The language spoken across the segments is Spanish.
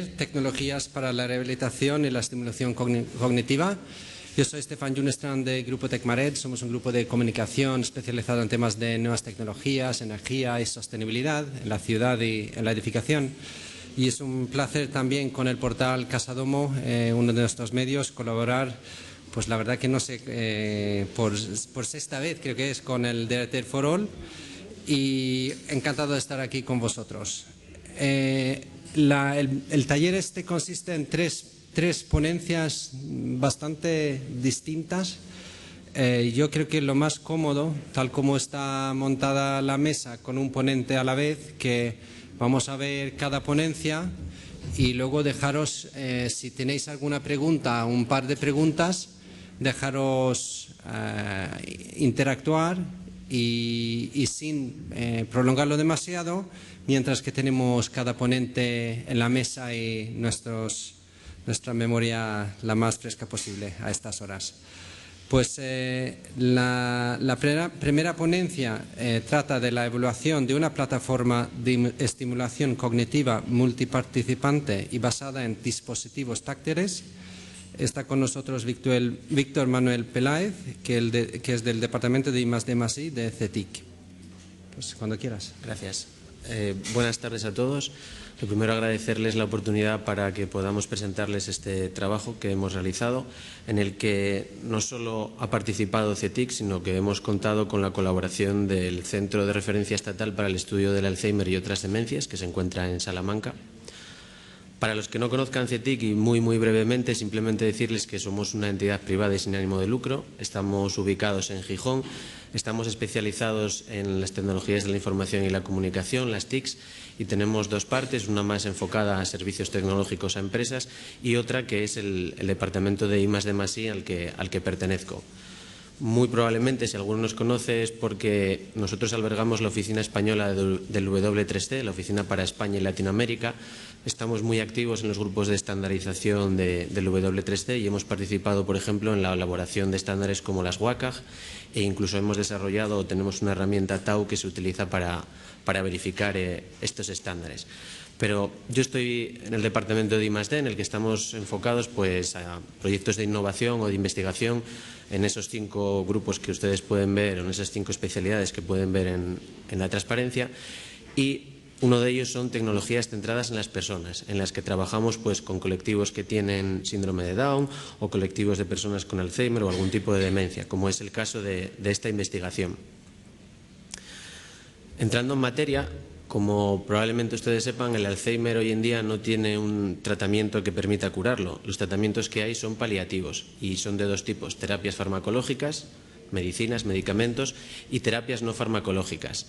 Tecnologías para la rehabilitación y la estimulación cognitiva. Yo soy Stefan Junestrand de Grupo Tecmared. Somos un grupo de comunicación especializado en temas de nuevas tecnologías, energía y sostenibilidad en la ciudad y en la edificación. Y es un placer también con el portal Casadomo, uno de nuestros medios, colaborar. Pues la verdad que no sé, por sexta vez creo que es con el Data for All, y encantado de estar aquí con vosotros. El taller este consiste en tres ponencias bastante distintas. Yo creo que lo más cómodo, tal como está montada la mesa con un ponente a la vez, que vamos a ver cada ponencia y luego dejaros, si tenéis alguna pregunta, un par de preguntas, dejaros interactuar y sin prolongarlo demasiado, mientras que tenemos cada ponente en la mesa y nuestra memoria la más fresca posible a estas horas. Pues la primera ponencia trata de la evaluación de una plataforma de estimulación cognitiva multiparticipante y basada en dispositivos táctiles. Está con nosotros Víctor Manuel Peláez, que es del Departamento de I+D+I de CETIC. Pues cuando quieras. Gracias. Buenas tardes a todos. Lo primero, agradecerles la oportunidad para que podamos presentarles este trabajo que hemos realizado, en el que no solo ha participado CETIC, sino que hemos contado con la colaboración del Centro de Referencia Estatal para el Estudio del Alzheimer y otras demencias, que se encuentra en Salamanca. Para los que no conozcan CETIC, y muy brevemente, simplemente decirles que somos una entidad privada y sin ánimo de lucro. Estamos ubicados en Gijón, estamos especializados en las tecnologías de la información y la comunicación, las TICs, y tenemos dos partes, una más enfocada a servicios tecnológicos a empresas y otra que es el departamento de I+D+I al que pertenezco. Muy probablemente, si alguno nos conoce, es porque nosotros albergamos la oficina española del W3C, la oficina para España y Latinoamérica. Estamos muy activos en los grupos de estandarización del W3C y hemos participado, por ejemplo, en la elaboración de estándares como las WCAG, e incluso hemos desarrollado o tenemos una herramienta TAU que se utiliza para verificar estos estándares. Pero yo estoy en el departamento de I+D, en el que estamos enfocados pues, a proyectos de innovación o de investigación en esos 5 grupos que ustedes pueden ver, o en esas 5 especialidades que pueden ver en la transparencia, y uno de ellos son tecnologías centradas en las personas, en las que trabajamos pues, con colectivos que tienen síndrome de Down o colectivos de personas con Alzheimer o algún tipo de demencia, como es el caso de esta investigación. Entrando en materia, como probablemente ustedes sepan, el Alzheimer hoy en día no tiene un tratamiento que permita curarlo. Los tratamientos que hay son paliativos y son de dos tipos: terapias farmacológicas, medicinas, medicamentos, y terapias no farmacológicas.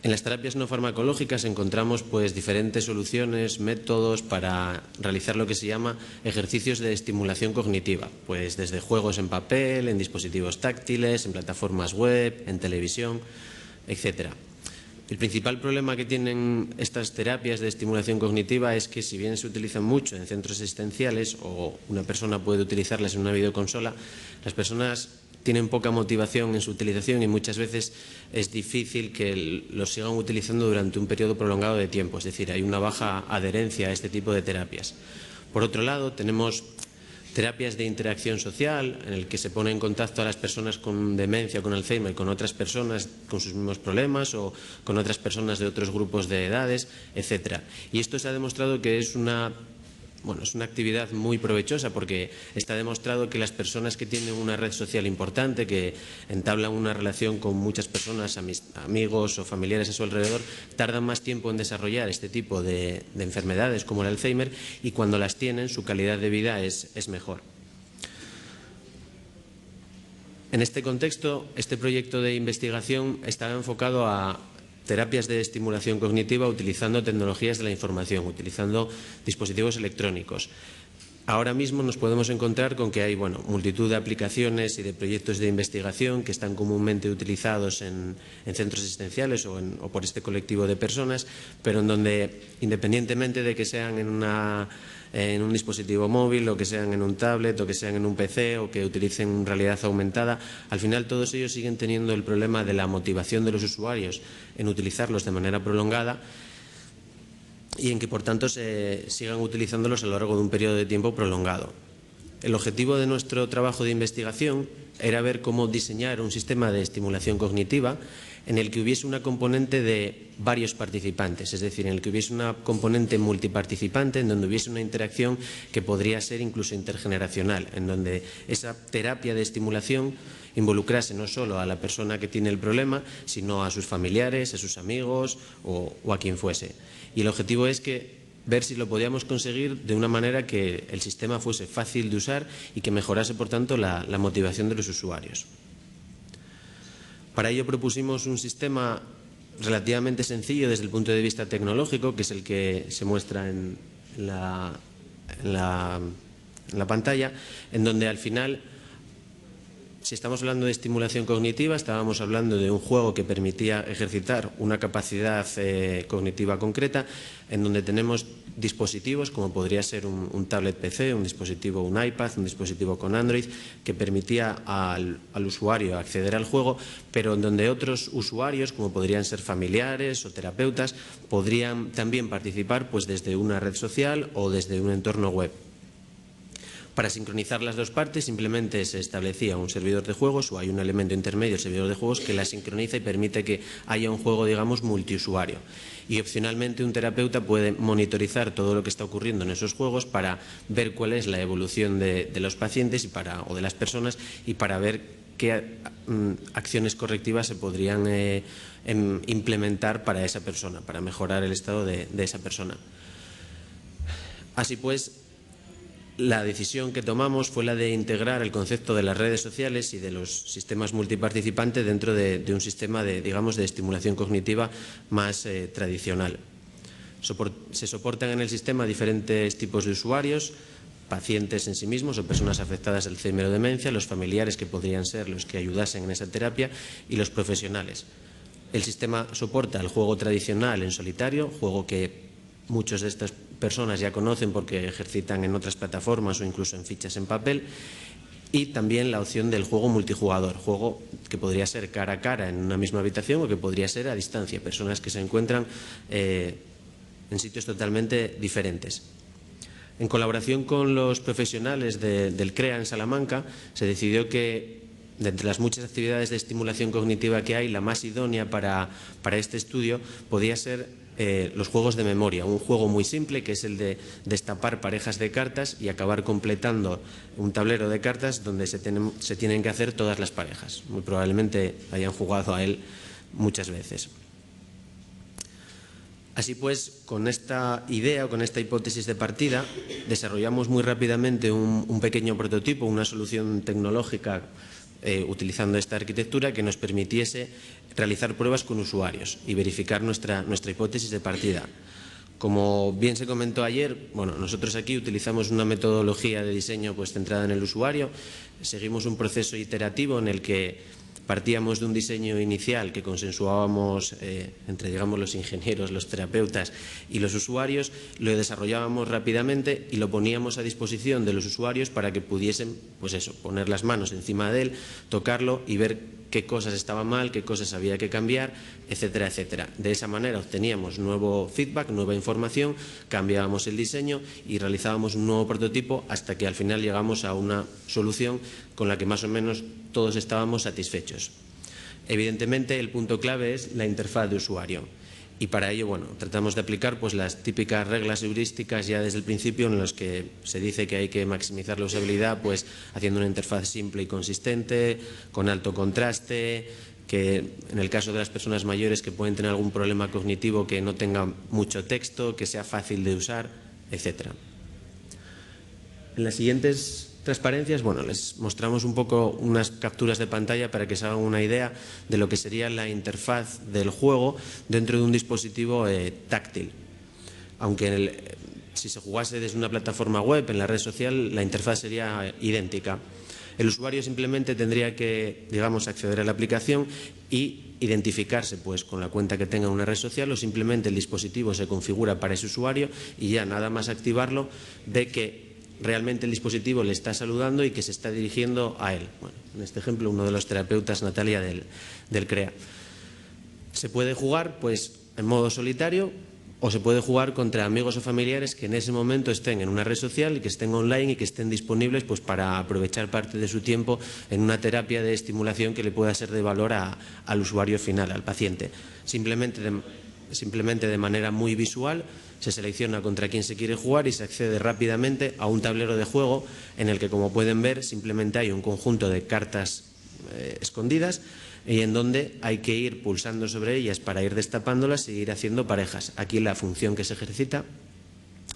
En las terapias no farmacológicas encontramos pues, diferentes soluciones, métodos para realizar lo que se llama ejercicios de estimulación cognitiva, pues desde juegos en papel, en dispositivos táctiles, en plataformas web, en televisión, etcétera. El principal problema que tienen estas terapias de estimulación cognitiva es que, si bien se utilizan mucho en centros asistenciales o una persona puede utilizarlas en una videoconsola, las personas tienen poca motivación en su utilización y muchas veces es difícil que los sigan utilizando durante un periodo prolongado de tiempo. Es decir, hay una baja adherencia a este tipo de terapias. Por otro lado, tenemos terapias de interacción social, en el que se pone en contacto a las personas con demencia, con Alzheimer, con otras personas con sus mismos problemas o con otras personas de otros grupos de edades, etc. Y esto se ha demostrado que es una actividad muy provechosa, porque está demostrado que las personas que tienen una red social importante, que entablan una relación con muchas personas, amigos o familiares a su alrededor, tardan más tiempo en desarrollar este tipo de enfermedades como el Alzheimer, y cuando las tienen su calidad de vida es mejor. En este contexto, este proyecto de investigación está enfocado a terapias de estimulación cognitiva utilizando tecnologías de la información, utilizando dispositivos electrónicos. Ahora mismo nos podemos encontrar con que hay multitud de aplicaciones y de proyectos de investigación que están comúnmente utilizados en centros asistenciales o por este colectivo de personas, pero en donde, independientemente de que sean en un dispositivo móvil, o que sean en un tablet, o que sean en un PC, o que utilicen realidad aumentada, al final todos ellos siguen teniendo el problema de la motivación de los usuarios en utilizarlos de manera prolongada, y en que, por tanto, se sigan utilizándolos a lo largo de un periodo de tiempo prolongado. El objetivo de nuestro trabajo de investigación era ver cómo diseñar un sistema de estimulación cognitiva en el que hubiese una componente de varios participantes, es decir, en el que hubiese una componente multiparticipante, en donde hubiese una interacción que podría ser incluso intergeneracional, en donde esa terapia de estimulación involucrase no solo a la persona que tiene el problema, sino a sus familiares, a sus amigos o a quien fuese. Y el objetivo es ver si lo podíamos conseguir de una manera que el sistema fuese fácil de usar y que mejorase, por tanto, la motivación de los usuarios. Para ello propusimos un sistema relativamente sencillo desde el punto de vista tecnológico, que es el que se muestra en la pantalla, en donde al final, si estamos hablando de estimulación cognitiva, estábamos hablando de un juego que permitía ejercitar una capacidad cognitiva concreta, en donde tenemos dispositivos como podría ser un tablet PC, un dispositivo, un iPad, un dispositivo con Android, que permitía al usuario acceder al juego, pero en donde otros usuarios, como podrían ser familiares o terapeutas, podrían también participar pues desde una red social o desde un entorno web. Para sincronizar las dos partes simplemente se establecía un servidor de juegos o hay un elemento intermedio, el servidor de juegos, que la sincroniza y permite que haya un juego, digamos, multiusuario. Y opcionalmente un terapeuta puede monitorizar todo lo que está ocurriendo en esos juegos para ver cuál es la evolución de los pacientes o de las personas y para ver qué acciones correctivas se podrían implementar para esa persona, para mejorar el estado de esa persona. Así pues, la decisión que tomamos fue la de integrar el concepto de las redes sociales y de los sistemas multiparticipantes dentro de un sistema de estimulación cognitiva más tradicional. Se soportan en el sistema diferentes tipos de usuarios, pacientes en sí mismos o personas afectadas de Alzheimer o demencia, los familiares que podrían ser los que ayudasen en esa terapia y los profesionales. El sistema soporta el juego tradicional en solitario, juego que muchos de estas personas ya conocen porque ejercitan en otras plataformas o incluso en fichas en papel, y también la opción del juego multijugador, juego que podría ser cara a cara en una misma habitación o que podría ser a distancia, personas que se encuentran en sitios totalmente diferentes. En colaboración con los profesionales del CREA en Salamanca, se decidió que de entre las muchas actividades de estimulación cognitiva que hay, la más idónea para este estudio podía ser los juegos de memoria, un juego muy simple que es el de destapar parejas de cartas y acabar completando un tablero de cartas donde se tienen que hacer todas las parejas. Muy probablemente hayan jugado a él muchas veces. Así pues, con esta idea o con esta hipótesis de partida, desarrollamos muy rápidamente un pequeño prototipo, una solución tecnológica utilizando esta arquitectura que nos permitiese realizar pruebas con usuarios y verificar nuestra hipótesis de partida. Como bien se comentó ayer, nosotros aquí utilizamos una metodología de diseño centrada en el usuario, seguimos un proceso iterativo en el que partíamos de un diseño inicial que consensuábamos entre los ingenieros, los terapeutas y los usuarios, lo desarrollábamos rápidamente y lo poníamos a disposición de los usuarios para que pudiesen poner las manos encima de él, tocarlo y ver qué cosas estaban mal, qué cosas había que cambiar, etcétera, etcétera. De esa manera obteníamos nuevo feedback, nueva información, cambiábamos el diseño y realizábamos un nuevo prototipo hasta que al final llegamos a una solución con la que más o menos todos estábamos satisfechos. Evidentemente, el punto clave es la interfaz de usuario. Y para ello, tratamos de aplicar las típicas reglas heurísticas ya desde el principio, en las que se dice que hay que maximizar la usabilidad haciendo una interfaz simple y consistente, con alto contraste, que en el caso de las personas mayores que pueden tener algún problema cognitivo que no tenga mucho texto, que sea fácil de usar, etc. En las siguientes transparencias, les mostramos un poco unas capturas de pantalla para que se hagan una idea de lo que sería la interfaz del juego dentro de un dispositivo táctil. Aunque si se jugase desde una plataforma web, en la red social, la interfaz sería idéntica. El usuario simplemente tendría que, acceder a la aplicación y identificarse con la cuenta que tenga en una red social, o simplemente el dispositivo se configura para ese usuario y ya nada más activarlo ve que realmente el dispositivo le está saludando y que se está dirigiendo a él. En este ejemplo, uno de los terapeutas, Natalia, del CREA. Se puede jugar en modo solitario o se puede jugar contra amigos o familiares que en ese momento estén en una red social y que estén online y que estén disponibles pues, para aprovechar parte de su tiempo en una terapia de estimulación que le pueda ser de valor al usuario final, al paciente. Simplemente de manera muy visual se selecciona contra quién se quiere jugar y se accede rápidamente a un tablero de juego en el que, como pueden ver, simplemente hay un conjunto de cartas escondidas y en donde hay que ir pulsando sobre ellas para ir destapándolas e ir haciendo parejas. Aquí la función que se ejercita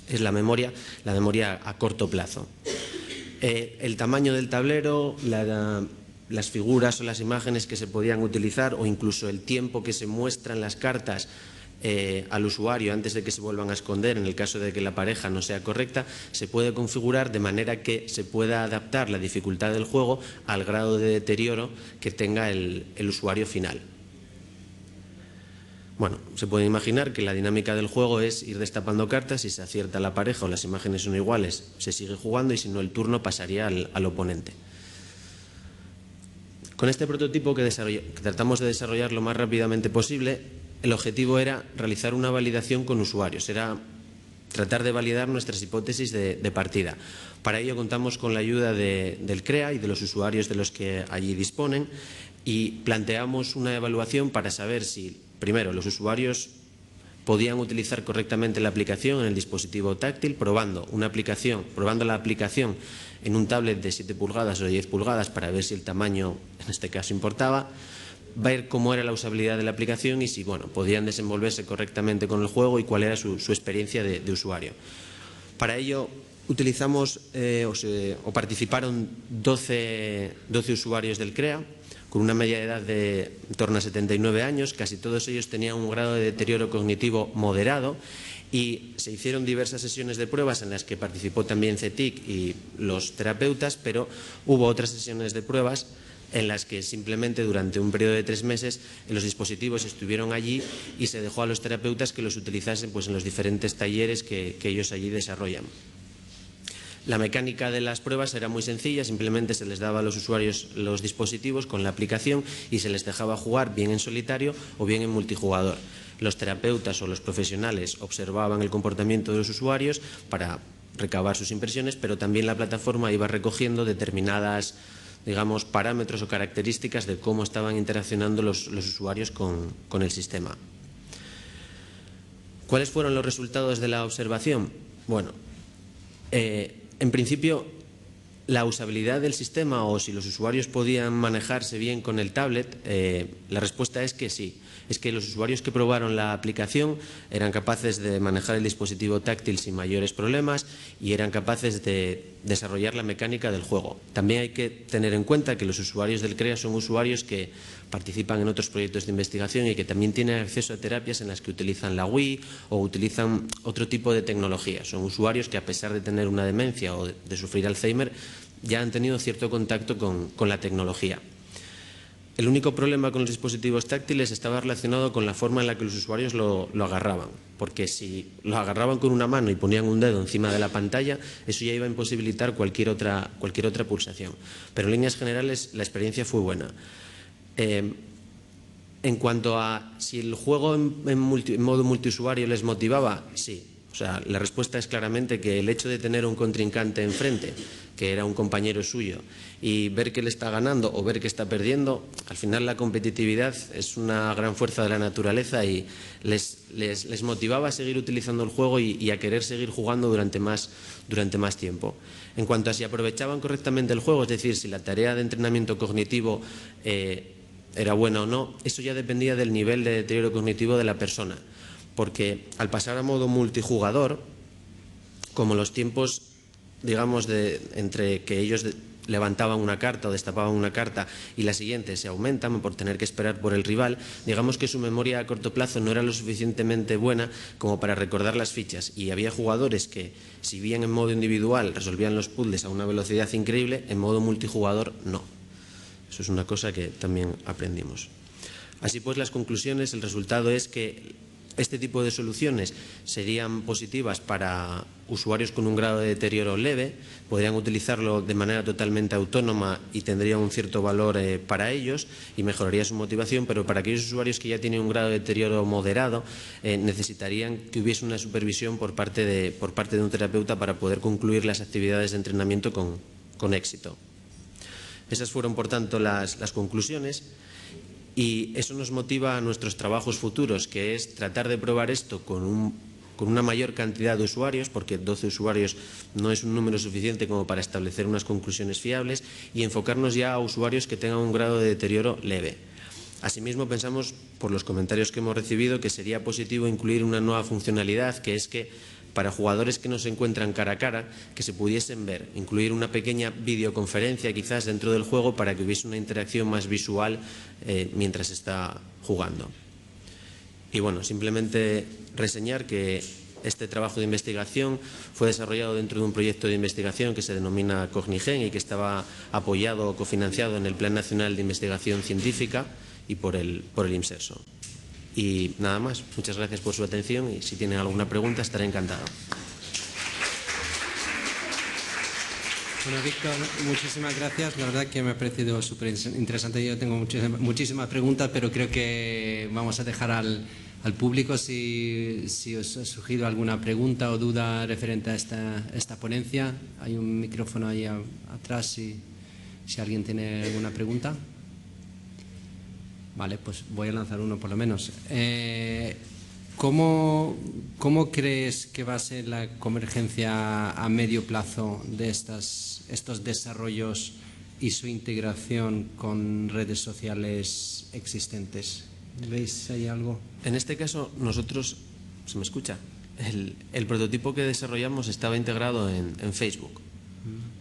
es la memoria a corto plazo. El tamaño del tablero, las figuras o las imágenes que se podían utilizar o incluso el tiempo que se muestran las cartas al usuario antes de que se vuelvan a esconder en el caso de que la pareja no sea correcta, se puede configurar de manera que se pueda adaptar la dificultad del juego al grado de deterioro que tenga el usuario final. Bueno, se puede imaginar que la dinámica del juego es ir destapando cartas, si se acierta la pareja o las imágenes son iguales, se sigue jugando y si no el turno pasaría al oponente. Con este prototipo que tratamos de desarrollar lo más rápidamente posible, el objetivo era realizar una validación con usuarios, era tratar de validar nuestras hipótesis de partida. Para ello contamos con la ayuda del CREA y de los usuarios de los que allí disponen y planteamos una evaluación para saber si, primero, los usuarios podían utilizar correctamente la aplicación en el dispositivo táctil, probando la aplicación en un tablet de 7 pulgadas o 10 pulgadas para ver si el tamaño, en este caso, importaba, ver cómo era la usabilidad de la aplicación y si podían desenvolverse correctamente con el juego y cuál era su experiencia de usuario. Para ello utilizamos o participaron 12 usuarios del CREA con una media de edad de en torno a 79 años, casi todos ellos tenían un grado de deterioro cognitivo moderado y se hicieron diversas sesiones de pruebas en las que participó también CETIC y los terapeutas, pero hubo otras sesiones de pruebas en las que simplemente durante un periodo de 3 meses los dispositivos estuvieron allí y se dejó a los terapeutas que los utilizasen en los diferentes talleres que ellos allí desarrollan. La mecánica de las pruebas era muy sencilla, simplemente se les daba a los usuarios los dispositivos con la aplicación y se les dejaba jugar bien en solitario o bien en multijugador. Los terapeutas o los profesionales observaban el comportamiento de los usuarios para recabar sus impresiones, pero también la plataforma iba recogiendo determinadas parámetros o características de cómo estaban interaccionando los usuarios con el sistema. ¿Cuáles fueron los resultados de la observación? Bueno, en principio, la usabilidad del sistema o si los usuarios podían manejarse bien con el tablet, la respuesta es que sí. Es que los usuarios que probaron la aplicación eran capaces de manejar el dispositivo táctil sin mayores problemas y eran capaces de desarrollar la mecánica del juego. También hay que tener en cuenta que los usuarios del CREA son usuarios que participan en otros proyectos de investigación y que también tienen acceso a terapias en las que utilizan la Wii o utilizan otro tipo de tecnología. Son usuarios que, a pesar de tener una demencia o de sufrir Alzheimer, ya han tenido cierto contacto con la tecnología. El único problema con los dispositivos táctiles estaba relacionado con la forma en la que los usuarios lo agarraban, porque si lo agarraban con una mano y ponían un dedo encima de la pantalla, eso ya iba a imposibilitar cualquier otra pulsación. Pero en líneas generales la experiencia fue buena. En cuanto a si el juego en modo multiusuario les motivaba, sí. O sea, la respuesta es claramente que el hecho de tener un contrincante enfrente, que era un compañero suyo, y ver que le está ganando o ver que está perdiendo, al final la competitividad es una gran fuerza de la naturaleza y les motivaba a seguir utilizando el juego y a querer seguir jugando durante más tiempo. En cuanto a si aprovechaban correctamente el juego, es decir, si la tarea de entrenamiento cognitivo era buena o no, eso ya dependía del nivel de deterioro cognitivo de la persona. Porque al pasar a modo multijugador, como los tiempos, entre que ellos levantaban una carta o destapaban una carta y la siguiente se aumentan por tener que esperar por el rival, digamos que su memoria a corto plazo no era lo suficientemente buena como para recordar las fichas. Y había jugadores que, si bien en modo individual resolvían los puzzles a una velocidad increíble, en modo multijugador no. Eso es una cosa que también aprendimos. Así pues, las conclusiones, el resultado es que este tipo de soluciones serían positivas para usuarios con un grado de deterioro leve, podrían utilizarlo de manera totalmente autónoma y tendría un cierto valor para ellos y mejoraría su motivación, pero para aquellos usuarios que ya tienen un grado de deterioro moderado necesitarían que hubiese una supervisión por parte de un terapeuta para poder concluir las actividades de entrenamiento con éxito. Esas fueron, por tanto, las conclusiones. Y eso nos motiva a nuestros trabajos futuros, que es tratar de probar esto con una mayor cantidad de usuarios, porque 12 usuarios no es un número suficiente como para establecer unas conclusiones fiables, y enfocarnos ya a usuarios que tengan un grado de deterioro leve. Asimismo, pensamos, por los comentarios que hemos recibido, que sería positivo incluir una nueva funcionalidad, que es que para jugadores que no se encuentran cara a cara, que se pudiesen ver, incluir una pequeña videoconferencia quizás dentro del juego para que hubiese una interacción más visual mientras está jugando. Y bueno, simplemente reseñar que este trabajo de investigación fue desarrollado dentro de un proyecto de investigación que se denomina Cognigen y que estaba apoyado o cofinanciado en el Plan Nacional de Investigación Científica y por el IMSERSO. Y nada más, muchas gracias por su atención y si tienen alguna pregunta estaré encantado. Bueno, Víctor, muchísimas gracias. La verdad que me ha parecido súper interesante. Yo tengo muchísimas preguntas, pero creo que vamos a dejar al público si os ha surgido alguna pregunta o duda referente a esta ponencia. Hay un micrófono ahí atrás si alguien tiene alguna pregunta. Vale, pues voy a lanzar uno por lo menos. ¿Cómo crees que va a ser la convergencia a medio plazo de estos desarrollos y su integración con redes sociales existentes? ¿Veis ahí algo? En este caso, nosotros, ¿se me escucha? El prototipo que desarrollamos estaba integrado en Facebook.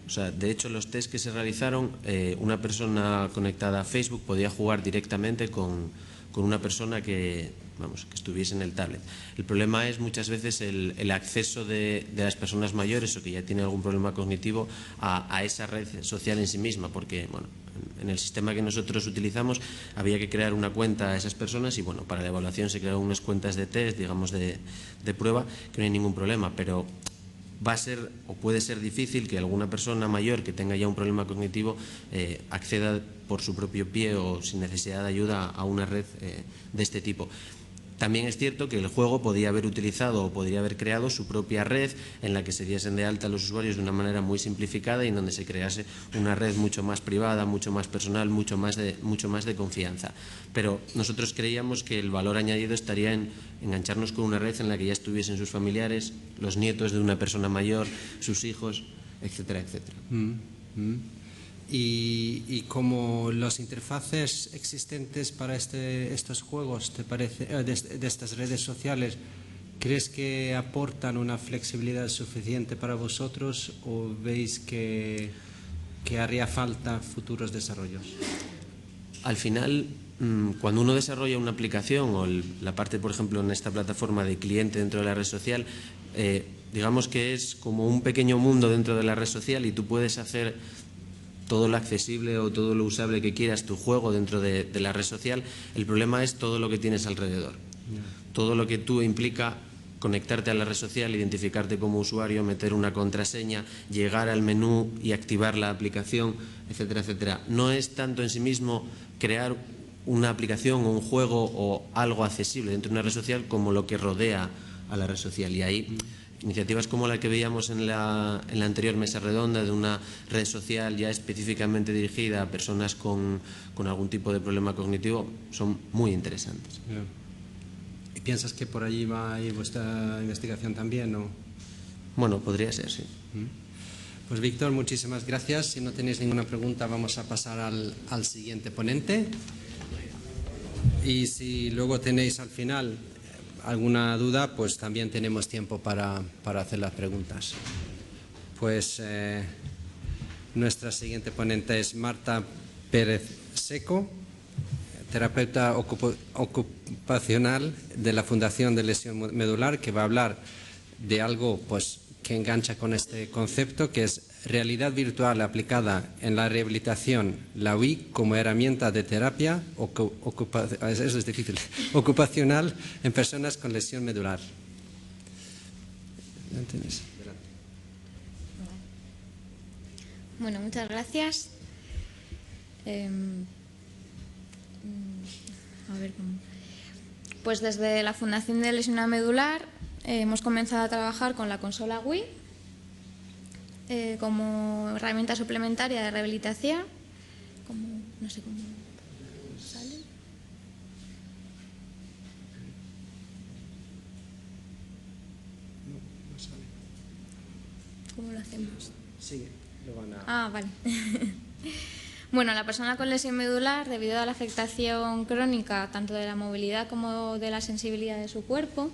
O sea, de hecho, los test que se realizaron, una persona conectada a Facebook podía jugar directamente con una persona que estuviese en el tablet. El problema es muchas veces el acceso de las personas mayores o que ya tienen algún problema cognitivo a esa red social en sí misma, porque bueno, en el sistema que nosotros utilizamos había que crear una cuenta a esas personas y bueno, para la evaluación se crearon unas cuentas de test, digamos de prueba, que no hay ningún problema, pero va a ser o puede ser difícil que alguna persona mayor que tenga ya un problema cognitivo acceda por su propio pie o sin necesidad de ayuda a una red de este tipo. También es cierto que el juego podría haber utilizado o podría haber creado su propia red en la que se diesen de alta a los usuarios de una manera muy simplificada y en donde se crease una red mucho más privada, mucho más personal, mucho más de confianza. Pero nosotros creíamos que el valor añadido estaría en engancharnos con una red en la que ya estuviesen sus familiares, los nietos de una persona mayor, sus hijos, etcétera, etcétera. Y como las interfaces existentes para estos juegos, ¿te parece, de estas redes sociales, crees que aportan una flexibilidad suficiente para vosotros o veis que haría falta futuros desarrollos? Al final, cuando uno desarrolla una aplicación o la parte, por ejemplo, en esta plataforma de cliente dentro de la red social, digamos que es como un pequeño mundo dentro de la red social y tú puedes hacer todo lo accesible o todo lo usable que quieras, tu juego dentro de la red social. El problema es todo lo que tienes alrededor. Todo lo que tú implica conectarte a la red social, identificarte como usuario, meter una contraseña, llegar al menú y activar la aplicación, etcétera, etcétera. No es tanto en sí mismo crear una aplicación o un juego o algo accesible dentro de una red social como lo que rodea a la red social. Y ahí iniciativas como la que veíamos en la anterior mesa redonda de una red social ya específicamente dirigida a personas con algún tipo de problema cognitivo son muy interesantes. ¿Y piensas que por allí va a ir vuestra investigación también, o? Bueno, podría ser, sí. Pues Víctor, muchísimas gracias. Si no tenéis ninguna pregunta vamos a pasar al siguiente ponente. Y si luego tenéis al final alguna duda, pues también tenemos tiempo para hacer las preguntas. Pues nuestra siguiente ponente es Marta Pérez Seco, terapeuta ocupacional de la Fundación de Lesión Medular, que va a hablar de algo pues que engancha con este concepto, que es realidad virtual aplicada en la rehabilitación, la UI como herramienta de terapia eso es difícil, ocupacional en personas con lesión medular. Bueno, muchas gracias. Pues desde la Fundación de Lesión Medular hemos comenzado a trabajar con la consola Wii como herramienta suplementaria de rehabilitación. No sé cómo sale. No sale. ¿Cómo lo hacemos? Sigue, lo van a... Vale. Bueno, la persona con lesión medular, debido a la afectación crónica tanto de la movilidad como de la sensibilidad de su cuerpo,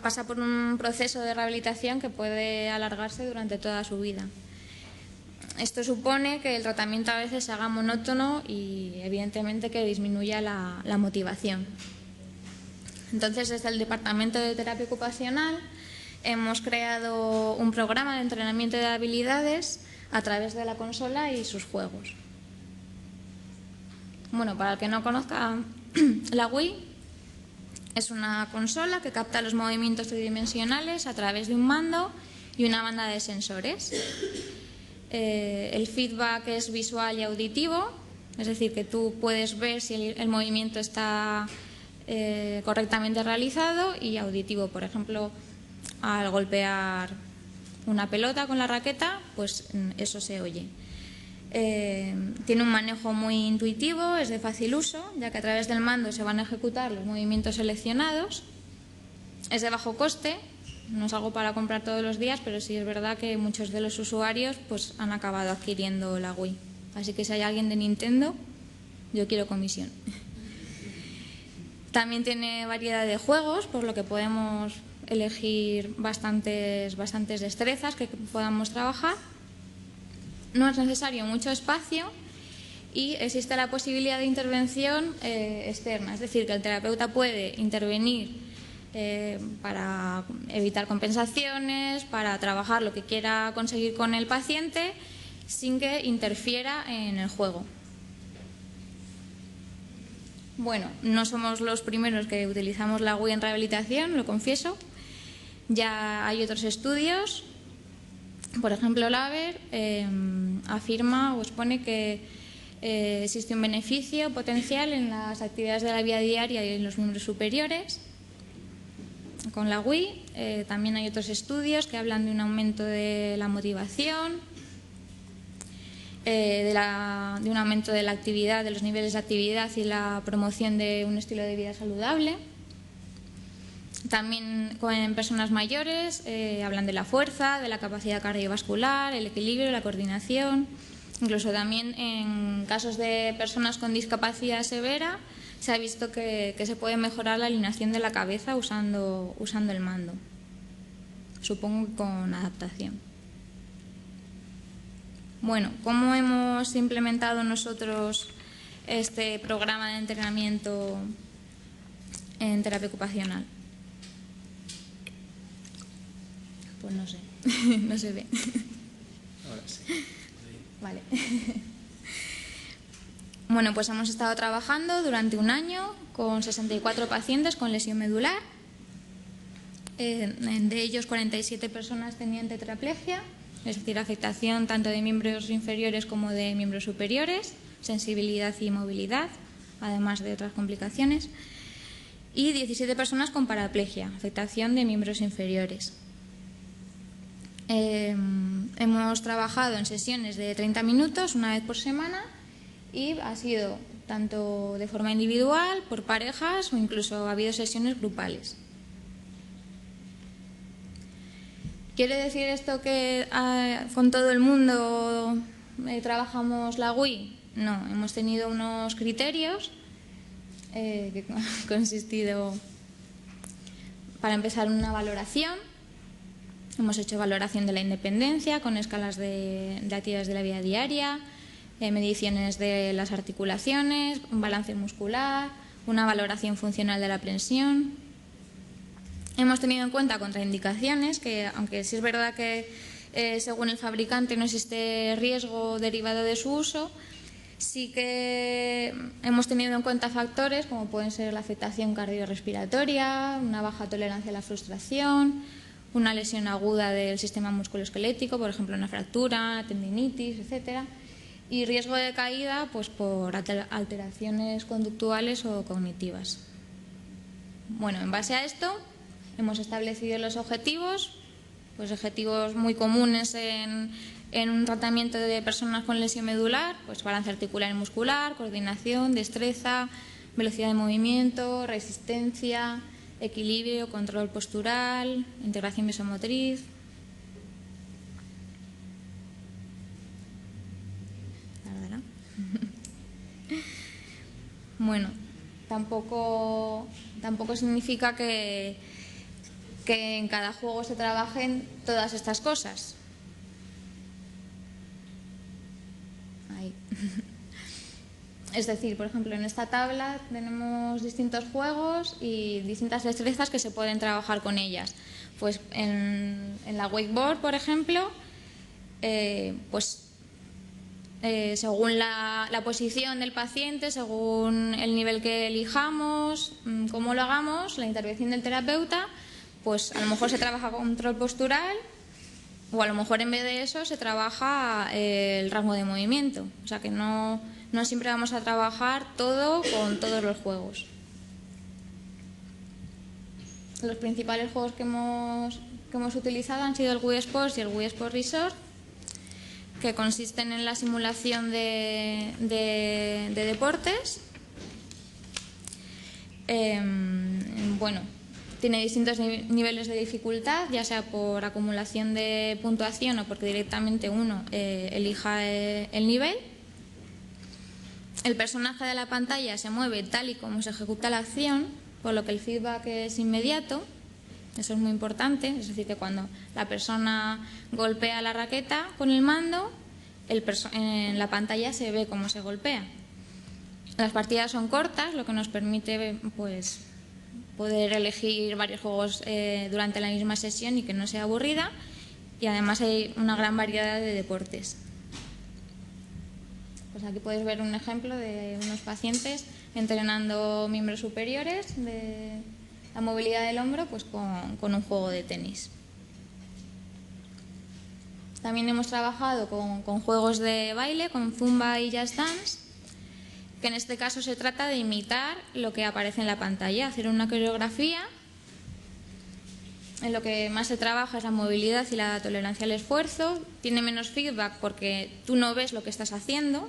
pasa por un proceso de rehabilitación que puede alargarse durante toda su vida. Esto supone que el tratamiento a veces se haga monótono y evidentemente que disminuya la motivación. Entonces, desde el Departamento de Terapia Ocupacional hemos creado un programa de entrenamiento de habilidades a través de la consola y sus juegos. Bueno, para el que no conozca, la Wii es una consola que capta los movimientos tridimensionales a través de un mando y una banda de sensores. El feedback es visual y auditivo, es decir, que tú puedes ver si el movimiento está correctamente realizado, y auditivo, por ejemplo, al golpear una pelota con la raqueta, pues eso se oye. Tiene un manejo muy intuitivo, es de fácil uso, ya que a través del mando se van a ejecutar los movimientos seleccionados. Es de bajo coste, no es algo para comprar todos los días, pero sí es verdad que muchos de los usuarios pues han acabado adquiriendo la Wii. Así que si hay alguien de Nintendo, yo quiero comisión. También tiene variedad de juegos, por lo que podemos elegir bastantes destrezas que podamos trabajar. No es necesario mucho espacio y existe la posibilidad de intervención externa, es decir, que el terapeuta puede intervenir para evitar compensaciones, para trabajar lo que quiera conseguir con el paciente sin que interfiera en el juego. Bueno, no somos los primeros que utilizamos la Wii en rehabilitación, lo confieso. Ya hay otros estudios, por ejemplo, Laver afirma o expone que existe un beneficio potencial en las actividades de la vida diaria y en los miembros superiores con la Wii. También hay otros estudios que hablan de un aumento de la motivación, de un aumento de la actividad, de los niveles de actividad y la promoción de un estilo de vida saludable. También en personas mayores hablan de la fuerza, de la capacidad cardiovascular, el equilibrio, la coordinación. Incluso también en casos de personas con discapacidad severa se ha visto que se puede mejorar la alineación de la cabeza usando el mando. Supongo que con adaptación. Bueno, ¿cómo hemos implementado nosotros este programa de entrenamiento en terapia ocupacional? Pues no sé, no se ve. Ahora sí. Vale. Bueno, pues hemos estado trabajando durante un año con 64 pacientes con lesión medular. De ellos 47 personas tenían tetraplegia, es decir, afectación tanto de miembros inferiores como de miembros superiores, sensibilidad y movilidad, además de otras complicaciones. Y 17 personas con paraplegia, afectación de miembros inferiores. Hemos trabajado en sesiones de 30 minutos, una vez por semana, y ha sido tanto de forma individual, por parejas o incluso ha habido sesiones grupales. ¿Quiere decir esto que con todo el mundo trabajamos la Wii? No, hemos tenido unos criterios que han consistido, para empezar, una valoración. Hemos hecho valoración de la independencia con escalas de actividades de la vida diaria, mediciones de las articulaciones, un balance muscular, una valoración funcional de la prensión. Hemos tenido en cuenta contraindicaciones, que aunque sí es verdad que según el fabricante no existe riesgo derivado de su uso, sí que hemos tenido en cuenta factores como pueden ser la afectación cardiorrespiratoria, una baja tolerancia a la frustración, una lesión aguda del sistema musculoesquelético, por ejemplo una fractura, tendinitis, etcétera, y riesgo de caída pues por alteraciones conductuales o cognitivas. Bueno, en base a esto hemos establecido los objetivos, pues objetivos muy comunes en un tratamiento de personas con lesión medular, pues balance articular y muscular, coordinación, destreza, velocidad de movimiento, resistencia, equilibrio, control postural, integración visomotriz. Bueno, tampoco significa que en cada juego se trabajen todas estas cosas. Ahí. Es decir, por ejemplo, en esta tabla tenemos distintos juegos y distintas destrezas que se pueden trabajar con ellas. Pues en la wakeboard, por ejemplo, según la posición del paciente, según el nivel que elijamos, cómo lo hagamos, la intervención del terapeuta, pues a lo mejor se trabaja control postural o a lo mejor en vez de eso se trabaja el rango de movimiento. O sea que no siempre vamos a trabajar todo con todos los juegos. Los principales juegos que hemos utilizado han sido el Wii Sports y el Wii Sports Resort, que consisten en la simulación de deportes. Tiene distintos niveles de dificultad, ya sea por acumulación de puntuación o porque directamente uno elija el nivel. El personaje de la pantalla se mueve tal y como se ejecuta la acción, por lo que el feedback es inmediato. Eso es muy importante, es decir, que cuando la persona golpea la raqueta con el mando, en la pantalla se ve cómo se golpea. Las partidas son cortas, lo que nos permite pues poder elegir varios juegos durante la misma sesión y que no sea aburrida, y además hay una gran variedad de deportes. Pues aquí podéis ver un ejemplo de unos pacientes entrenando miembros superiores de la movilidad del hombro pues con un juego de tenis. También hemos trabajado con juegos de baile, con Zumba y Just Dance, que en este caso se trata de imitar lo que aparece en la pantalla, hacer una coreografía. En lo que más se trabaja es la movilidad y la tolerancia al esfuerzo. Tiene menos feedback porque tú no ves lo que estás haciendo,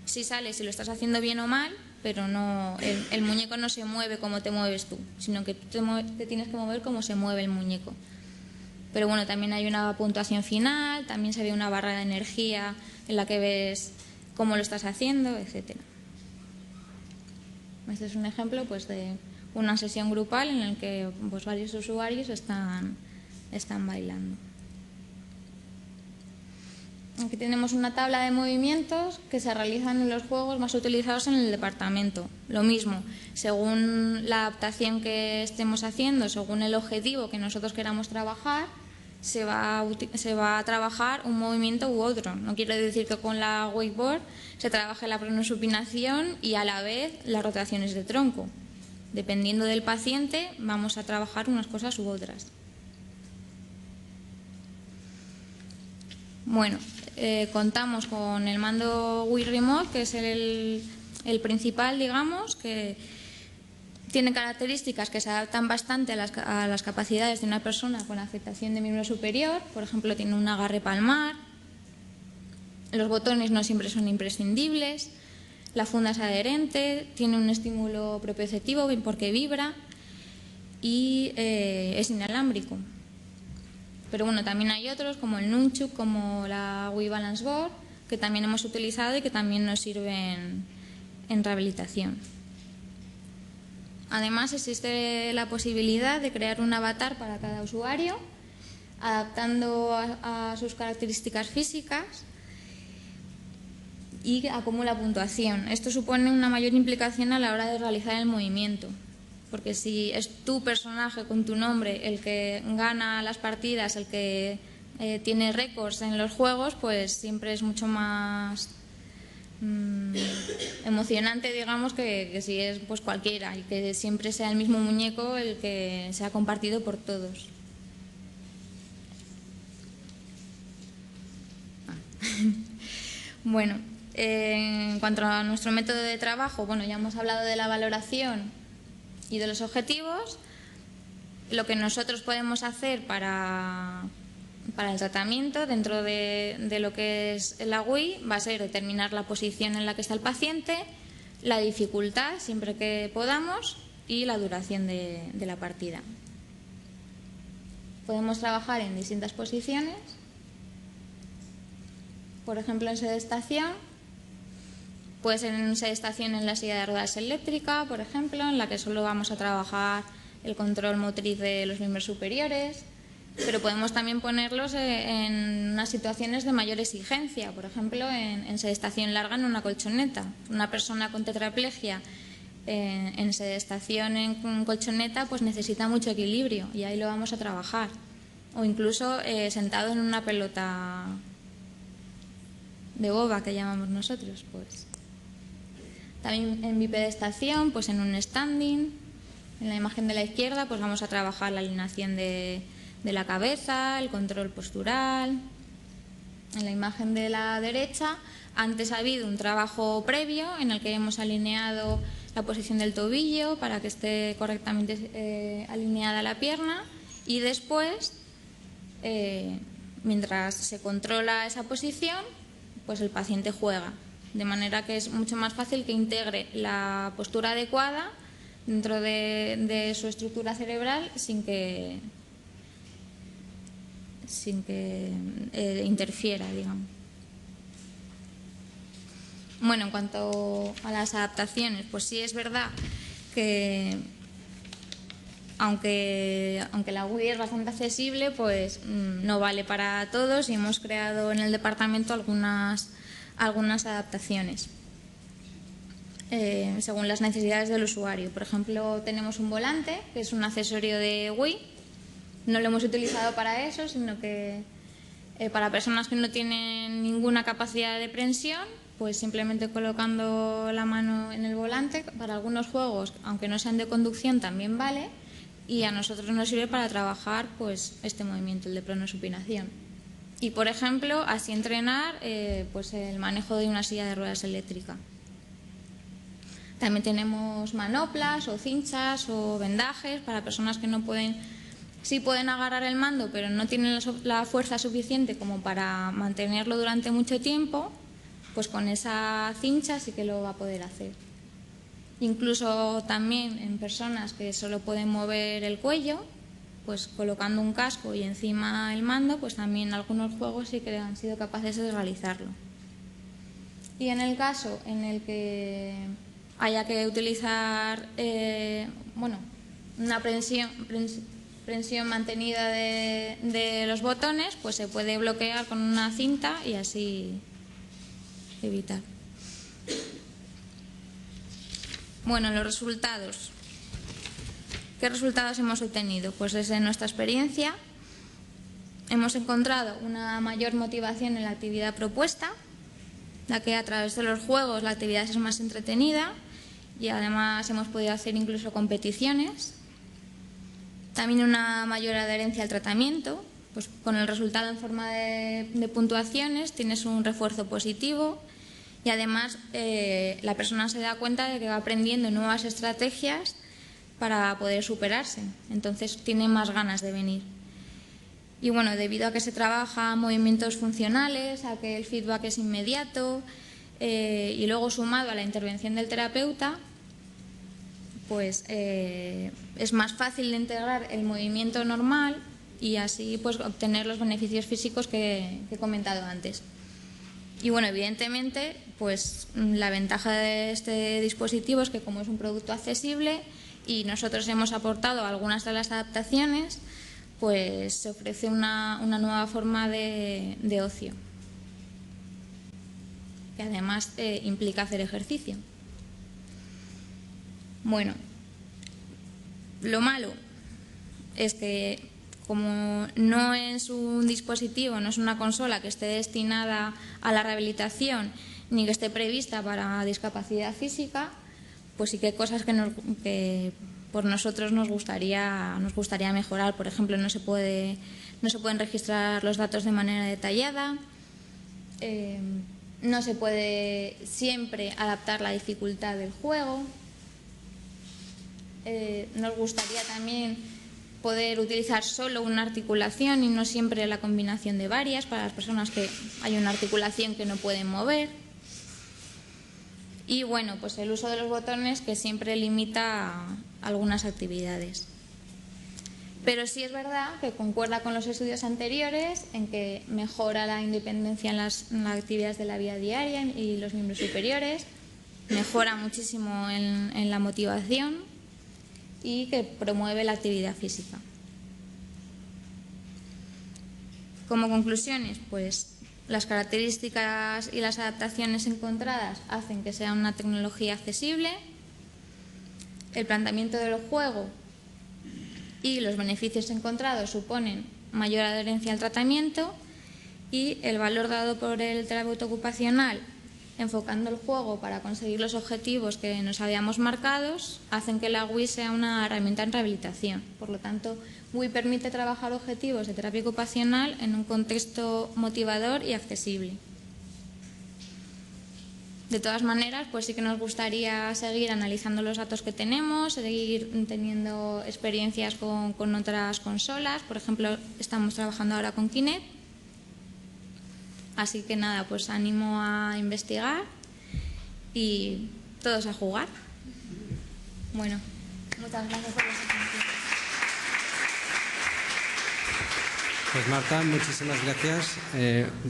si sales si lo estás haciendo bien o mal, pero no, el muñeco no se mueve como te mueves tú, sino que tú te tienes que mover como se mueve el muñeco. Pero bueno, también hay una puntuación final, también se ve una barra de energía en la que ves cómo lo estás haciendo, etcétera. Este es un ejemplo pues de una sesión grupal en la que pues varios usuarios están bailando. Aquí tenemos una tabla de movimientos que se realizan en los juegos más utilizados en el departamento. Lo mismo, según la adaptación que estemos haciendo, según el objetivo que nosotros queramos trabajar, se va a trabajar un movimiento u otro. No quiere decir que con la wakeboard se trabaje la pronosupinación y a la vez las rotaciones de tronco. Dependiendo del paciente, vamos a trabajar unas cosas u otras. Bueno, contamos con el mando Wii Remote, que es el principal, digamos, que tiene características que se adaptan bastante a las capacidades de una persona con afectación de miembro superior. Por ejemplo, tiene un agarre palmar, los botones no siempre son imprescindibles, la funda es adherente, tiene un estímulo propioceptivo porque vibra y es inalámbrico. Pero bueno, también hay otros como el Nunchuk, como la Wii Balance Board, que también hemos utilizado y que también nos sirven en rehabilitación. Además, existe la posibilidad de crear un avatar para cada usuario, adaptando a sus características físicas, y acumula puntuación. Esto supone una mayor implicación a la hora de realizar el movimiento, porque si es tu personaje con tu nombre el que gana las partidas, el que tiene récords en los juegos, pues siempre es mucho más emocionante, digamos, que si es pues cualquiera, y que siempre sea el mismo muñeco el que sea compartido por todos. Bueno, en cuanto a nuestro método de trabajo, bueno, ya hemos hablado de la valoración y de los objetivos. Lo que nosotros podemos hacer para el tratamiento dentro de lo que es la WI va a ser determinar la posición en la que está el paciente, la dificultad siempre que podamos y la duración de la partida. Podemos trabajar en distintas posiciones, por ejemplo en sedestación, puede ser en sedestación en la silla de ruedas eléctrica, por ejemplo, en la que solo vamos a trabajar el control motriz de los miembros superiores, pero podemos también ponerlos en unas situaciones de mayor exigencia, por ejemplo en sedestación larga en una colchoneta. Una persona con tetraplegia en sedestación en colchoneta pues necesita mucho equilibrio y ahí lo vamos a trabajar, o incluso sentado en una pelota de boba que llamamos nosotros. Pues también en bipedestación, pues en un standing. En la imagen de la izquierda pues vamos a trabajar la alineación de la cabeza, el control postural. En la imagen de la derecha, antes ha habido un trabajo previo en el que hemos alineado la posición del tobillo para que esté correctamente alineada la pierna, y después, mientras se controla esa posición, pues el paciente juega, de manera que es mucho más fácil que integre la postura adecuada dentro de su estructura cerebral sin que interfiera, digamos. Bueno, en cuanto a las adaptaciones, pues sí es verdad que aunque la WI es bastante accesible, pues no vale para todos, y hemos creado en el departamento algunas adaptaciones según las necesidades del usuario. Por ejemplo, tenemos un volante, que es un accesorio de WI. No lo hemos utilizado para eso, sino que para personas que no tienen ninguna capacidad de prensión, pues simplemente colocando la mano en el volante. Para algunos juegos, aunque no sean de conducción, también vale, y a nosotros nos sirve para trabajar pues este movimiento, el de pronosupinación. Y, por ejemplo, así entrenar pues el manejo de una silla de ruedas eléctrica. También tenemos manoplas o cinchas o vendajes para personas que no pueden, sí pueden agarrar el mando, pero no tienen la fuerza suficiente como para mantenerlo durante mucho tiempo. Pues con esa cincha sí que lo va a poder hacer. Incluso también en personas que solo pueden mover el cuello, pues colocando un casco y encima el mando, pues también algunos juegos sí que han sido capaces de realizarlo. Y en el caso en el que haya que utilizar una prensión mantenida de los botones, pues se puede bloquear con una cinta y así evitar. Bueno, los resultados. ¿Qué resultados hemos obtenido? Pues desde nuestra experiencia hemos encontrado una mayor motivación en la actividad propuesta, ya que a través de los juegos la actividad es más entretenida, y además hemos podido hacer incluso competiciones. También una mayor adherencia al tratamiento, pues con el resultado en forma de puntuaciones tienes un refuerzo positivo, y además la persona se da cuenta de que va aprendiendo nuevas estrategias para poder superarse, entonces tiene más ganas de venir. Y bueno, debido a que se trabaja movimientos funcionales, a que el feedback es inmediato, y luego sumado a la intervención del terapeuta, pues es más fácil de integrar el movimiento normal y así pues obtener los beneficios físicos que he comentado antes. Y bueno, evidentemente, pues la ventaja de este dispositivo es que, como es un producto accesible y nosotros hemos aportado algunas de las adaptaciones, pues se ofrece una nueva forma de ocio, que además implica hacer ejercicio. Bueno, Lo malo es que como no es un dispositivo, no es una consola que esté destinada a la rehabilitación ni que esté prevista para discapacidad física, pues sí que hay cosas que por nosotros nos gustaría mejorar. Por ejemplo, no se pueden registrar los datos de manera detallada, no se puede siempre adaptar la dificultad del juego. Nos gustaría también poder utilizar solo una articulación y no siempre la combinación de varias para las personas que hay una articulación que no pueden mover. Y bueno, pues el uso de los botones, que siempre limita algunas actividades. Pero sí es verdad que concuerda con los estudios anteriores en que mejora la independencia en las actividades de la vida diaria y los miembros superiores, mejora muchísimo en la motivación y que promueve la actividad física. Como conclusiones, pues las características y las adaptaciones encontradas hacen que sea una tecnología accesible, el planteamiento del juego y los beneficios encontrados suponen mayor adherencia al tratamiento y el valor dado por el terapeuta ocupacional enfocando el juego para conseguir los objetivos que nos habíamos marcados hacen que la WI sea una herramienta en rehabilitación. Por lo tanto, WI permite trabajar objetivos de terapia ocupacional en un contexto motivador y accesible. De todas maneras, pues sí que nos gustaría seguir analizando los datos que tenemos, seguir teniendo experiencias con otras consolas. Por ejemplo, estamos trabajando ahora con Kinect. Así que nada, pues animo a investigar y todos a jugar. Bueno, muchas gracias por la atención. Pues Marta, muchísimas gracias.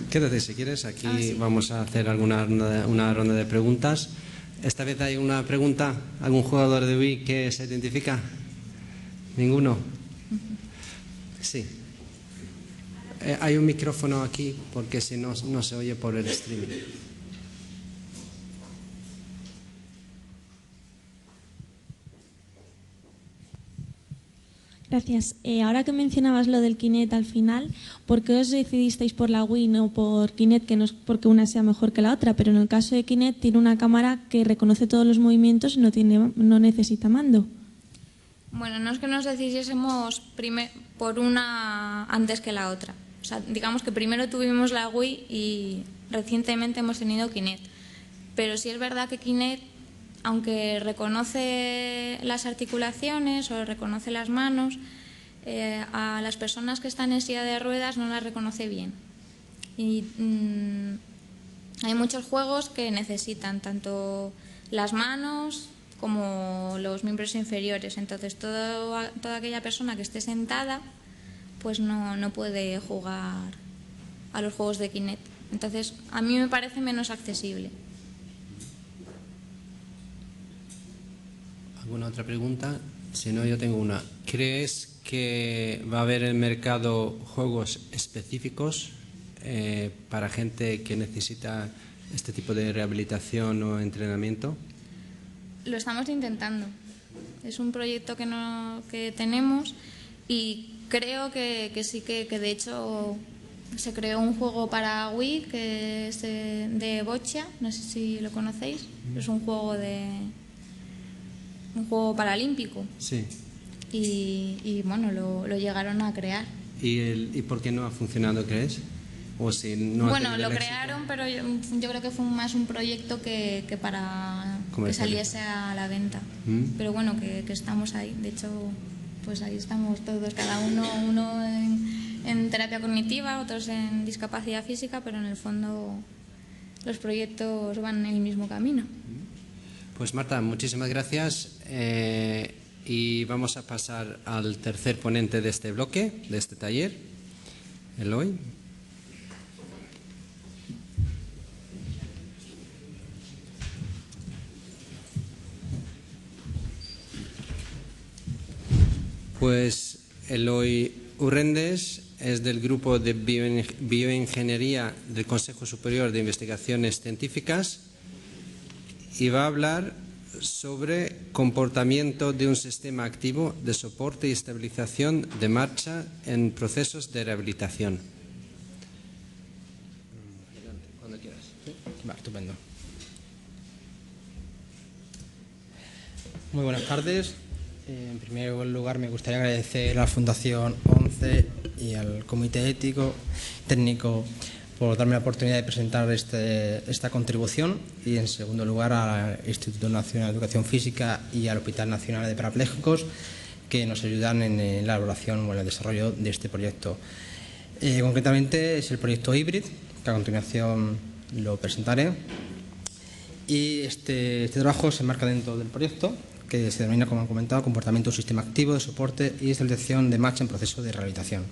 Quédate si quieres, aquí vamos a hacer una ronda de preguntas. Esta vez hay una pregunta, ¿algún jugador de Wii que se identifica? ¿Ninguno? Sí. Hay un micrófono aquí porque si no, no se oye por el streaming. Gracias. Ahora que mencionabas lo del Kinect al final, ¿por qué os decidisteis por la Wii, no por Kinect? Que no es porque una sea mejor que la otra, pero en el caso de Kinect tiene una cámara que reconoce todos los movimientos y no necesita mando. Bueno, no es que nos decidiésemos por una antes que la otra. O sea, digamos que primero tuvimos la Wii y recientemente hemos tenido Kinect. Pero sí es verdad que Kinect, aunque reconoce las articulaciones o reconoce las manos, a las personas que están en silla de ruedas no las reconoce bien. Y hay muchos juegos que necesitan tanto las manos como los miembros inferiores. Entonces, toda aquella persona que esté sentada pues no puede jugar a los juegos de Kinect. Entonces, a mí me parece menos accesible. ¿Alguna otra pregunta? Si no, yo tengo una. ¿Crees que va a haber en el mercado juegos específicos para gente que necesita este tipo de rehabilitación o entrenamiento? Lo estamos intentando. Es un proyecto que tenemos y creo que sí, que de hecho se creó un juego para Wii que es de boccia, no sé si lo conocéis, es un juego paralímpico. Sí. Y bueno, lo llegaron a crear. ¿Y por qué no ha funcionado, crees? ¿O si no bueno, lo crearon, pero yo creo que fue más un proyecto que para que saliese a la venta. Pero bueno, que estamos ahí. De hecho, pues ahí estamos todos, cada uno en terapia cognitiva, otros en discapacidad física, pero en el fondo los proyectos van en el mismo camino. Pues Marta, muchísimas gracias y vamos a pasar al tercer ponente de este bloque, de este taller, Eloy. Pues Eloy Urrendes es del grupo de bioingeniería del Consejo Superior de Investigaciones Científicas y va a hablar sobre comportamiento de un sistema activo de soporte y estabilización de marcha en procesos de rehabilitación. Cuando quieras. Va, estupendo. Muy buenas tardes. En primer lugar, me gustaría agradecer a la Fundación ONCE y al Comité Ético Técnico por darme la oportunidad de presentar esta contribución, y en segundo lugar al Instituto Nacional de Educación Física y al Hospital Nacional de Parapléjicos, que nos ayudan en la elaboración o en el desarrollo de este proyecto. Concretamente es el proyecto Hybrid, que a continuación lo presentaré, y este trabajo se enmarca dentro del proyecto, que se denomina, como han comentado, comportamiento de un sistema activo de soporte y estabilización de marcha en proceso de rehabilitación.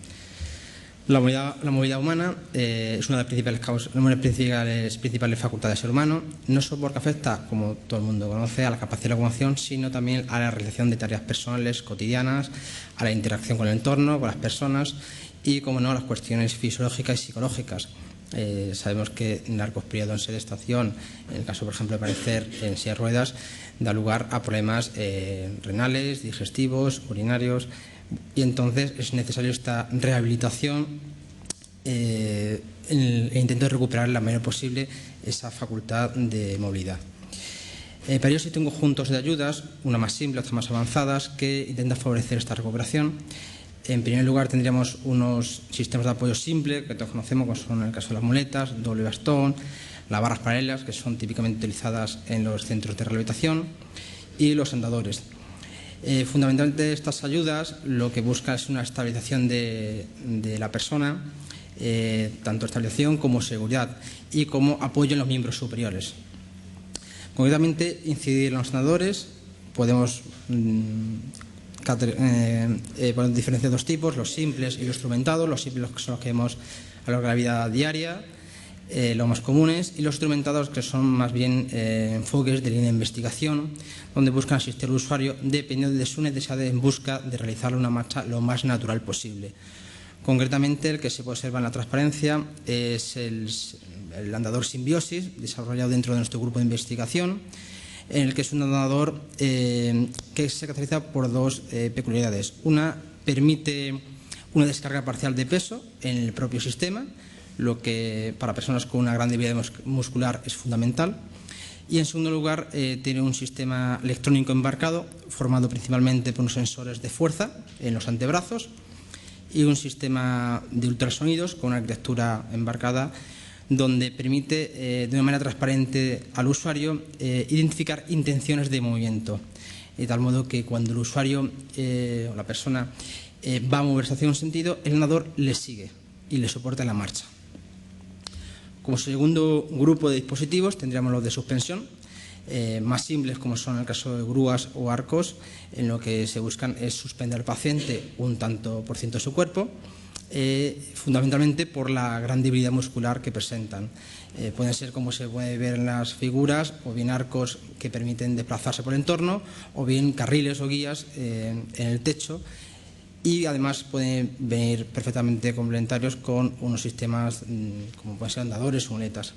La movilidad humana es una de las principales facultades del ser humano, no solo porque afecta, como todo el mundo conoce, a la capacidad de locomoción, sino también a la realización de tareas personales cotidianas, a la interacción con el entorno, con las personas y, como no, a las cuestiones fisiológicas y psicológicas. Sabemos que en largos periodos en sedestación, en el caso, por ejemplo, de aparecer en silla de ruedas, da lugar a problemas renales, digestivos, urinarios, y entonces es necesario esta rehabilitación e intento de recuperar la mayor posible esa facultad de movilidad. Para ello existen conjuntos de ayudas, una más simple, otras más avanzadas, que intentan favorecer esta recuperación. En primer lugar, tendríamos unos sistemas de apoyo simple, que todos conocemos, como son en el caso de las muletas, doble bastón, las barras paralelas, que son típicamente utilizadas en los centros de rehabilitación, y los andadores. Fundamentalmente, estas ayudas lo que buscan es una estabilización de la persona, tanto estabilización como seguridad, y como apoyo en los miembros superiores. Concretamente, incidir en los andadores, podemos diferenciar dos tipos, los simples y los instrumentados. Los simples son los que vemos a lo largo de la vida diaria, los más comunes, y los instrumentados, que son más bien enfoques de línea de investigación, donde buscan asistir al usuario dependiendo de su necesidad en busca de realizar una marcha lo más natural posible. Concretamente, el que se puede observar en la transparencia es el andador Simbiosis, desarrollado dentro de nuestro grupo de investigación, en el que es un andador que se caracteriza por dos peculiaridades. Una, permite una descarga parcial de peso en el propio sistema, lo que para personas con una gran debilidad muscular es fundamental. Y en segundo lugar, tiene un sistema electrónico embarcado formado principalmente por unos sensores de fuerza en los antebrazos y un sistema de ultrasonidos con una arquitectura embarcada donde permite de una manera transparente al usuario identificar intenciones de movimiento, de tal modo que cuando el usuario o la persona va a moverse hacia un sentido, el andador le sigue y le soporta en la marcha. Como segundo grupo de dispositivos tendríamos los de suspensión, más simples, como son en el caso de grúas o arcos, en lo que se buscan es suspender al paciente un tanto por ciento de su cuerpo, fundamentalmente por la gran debilidad muscular que presentan. Pueden ser, como se puede ver en las figuras, o bien arcos que permiten desplazarse por el entorno, o bien carriles o guías en el techo, y además pueden venir perfectamente complementarios con unos sistemas como pueden ser andadores o muletas.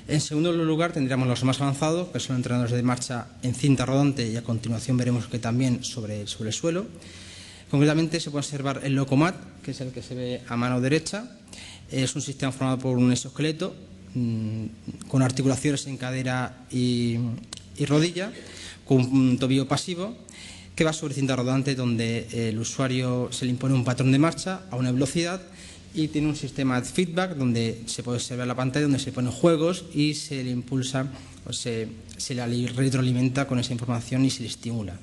En segundo lugar tendríamos los más avanzados, que son entrenadores de marcha en cinta rodante, y a continuación veremos que también sobre el suelo. Concretamente se puede observar el Locomat, que es el que se ve a mano derecha. Es un sistema formado por un exoesqueleto con articulaciones en cadera y rodilla, con un tobillo pasivo, que va sobre cinta rodante, donde el usuario se le impone un patrón de marcha a una velocidad y tiene un sistema de feedback donde se puede observar la pantalla, donde se ponen juegos y se le impulsa o se le retroalimenta con esa información y se le estimula.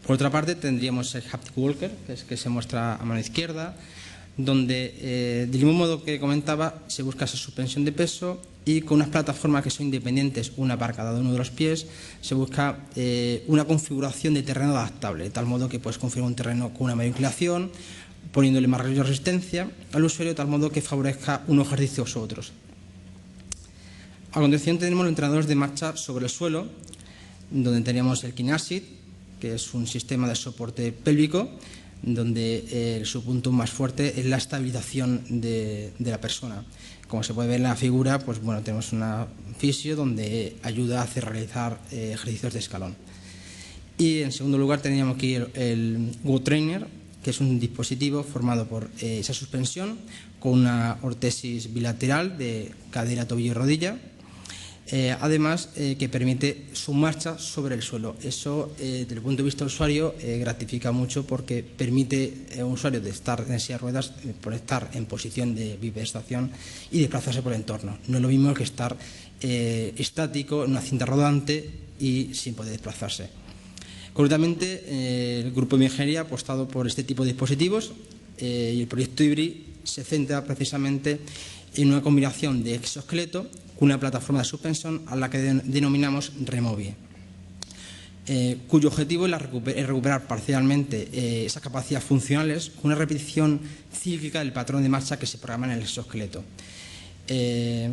Por otra parte tendríamos el Haptic Walker, que es que se muestra a mano izquierda, donde del mismo modo que comentaba se busca esa suspensión de peso, y con unas plataformas que son independientes, una para cada uno de los pies, se busca una configuración de terreno adaptable, de tal modo que puedes configurar un terreno con una mayor inclinación, poniéndole más resistencia al usuario, de tal modo que favorezca unos ejercicios u otros. A continuación tenemos los entrenadores de marcha sobre el suelo, donde tenemos el Kinacid, que es un sistema de soporte pélvico, donde su punto más fuerte es la estabilización de la persona. Como se puede ver en la figura, pues bueno, tenemos una fisio donde ayuda a realizar ejercicios de escalón. Y en segundo lugar teníamos aquí el GoTrainer, que es un dispositivo formado por esa suspensión con una ortesis bilateral de cadera, tobillo y rodilla. Además que permite su marcha sobre el suelo. Eso, desde el punto de vista del usuario, gratifica mucho porque permite a un usuario de estar en silla de ruedas, por estar en posición de bipedestación y desplazarse por el entorno. No es lo mismo que estar estático en una cinta rodante y sin poder desplazarse. Concretamente, el grupo de ingeniería ha apostado por este tipo de dispositivos y el proyecto IBRI se centra precisamente en una combinación de exoesqueleto con una plataforma de suspensión a la que denominamos Removi, cuyo objetivo es recuperar parcialmente esas capacidades funcionales con una repetición cíclica del patrón de marcha que se programa en el exoesqueleto.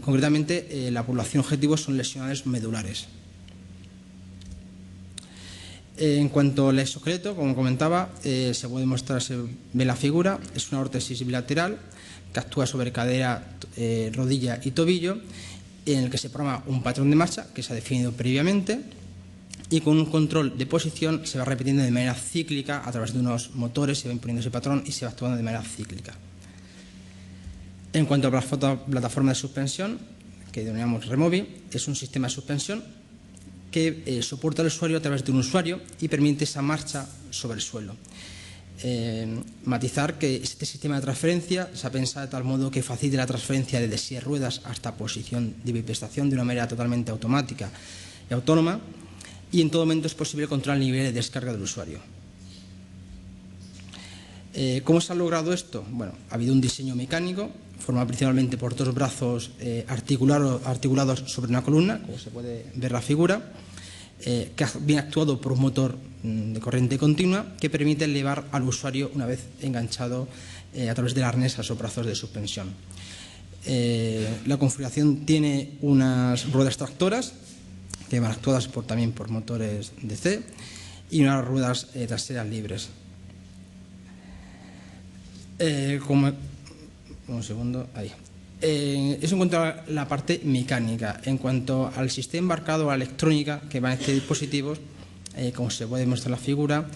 Concretamente, la población objetivo son lesiones medulares. En cuanto al exoesqueleto, como comentaba, se puede mostrar, se ve la figura, es una órtesis bilateral que actúa sobre cadera, rodilla y tobillo, en el que se programa un patrón de marcha que se ha definido previamente y con un control de posición se va repitiendo de manera cíclica a través de unos motores, se va imponiendo ese patrón y se va actuando de manera cíclica. En cuanto a la plataforma de suspensión, que denominamos Removi, es un sistema de suspensión que soporta al usuario a través de un usuario y permite esa marcha sobre el suelo. Matizar que este sistema de transferencia se ha pensado de tal modo que facilite la transferencia desde silla de ruedas hasta posición de bipedestación de una manera totalmente automática y autónoma, y en todo momento es posible controlar el nivel de descarga del usuario. ¿Cómo se ha logrado esto? Bueno, ha habido un diseño mecánico formado principalmente por dos brazos articulados sobre una columna, como se puede ver la figura, que viene actuado por un motor de corriente continua que permite elevar al usuario una vez enganchado a través del arnés a esos brazos de suspensión. La configuración tiene unas ruedas tractoras que van actuadas también por motores DC y unas ruedas traseras libres. Un segundo, ahí. Eso en cuanto a la parte mecánica. En cuanto al sistema embarcado, a la electrónica que va en este dispositivo, como se puede mostrar en la figura,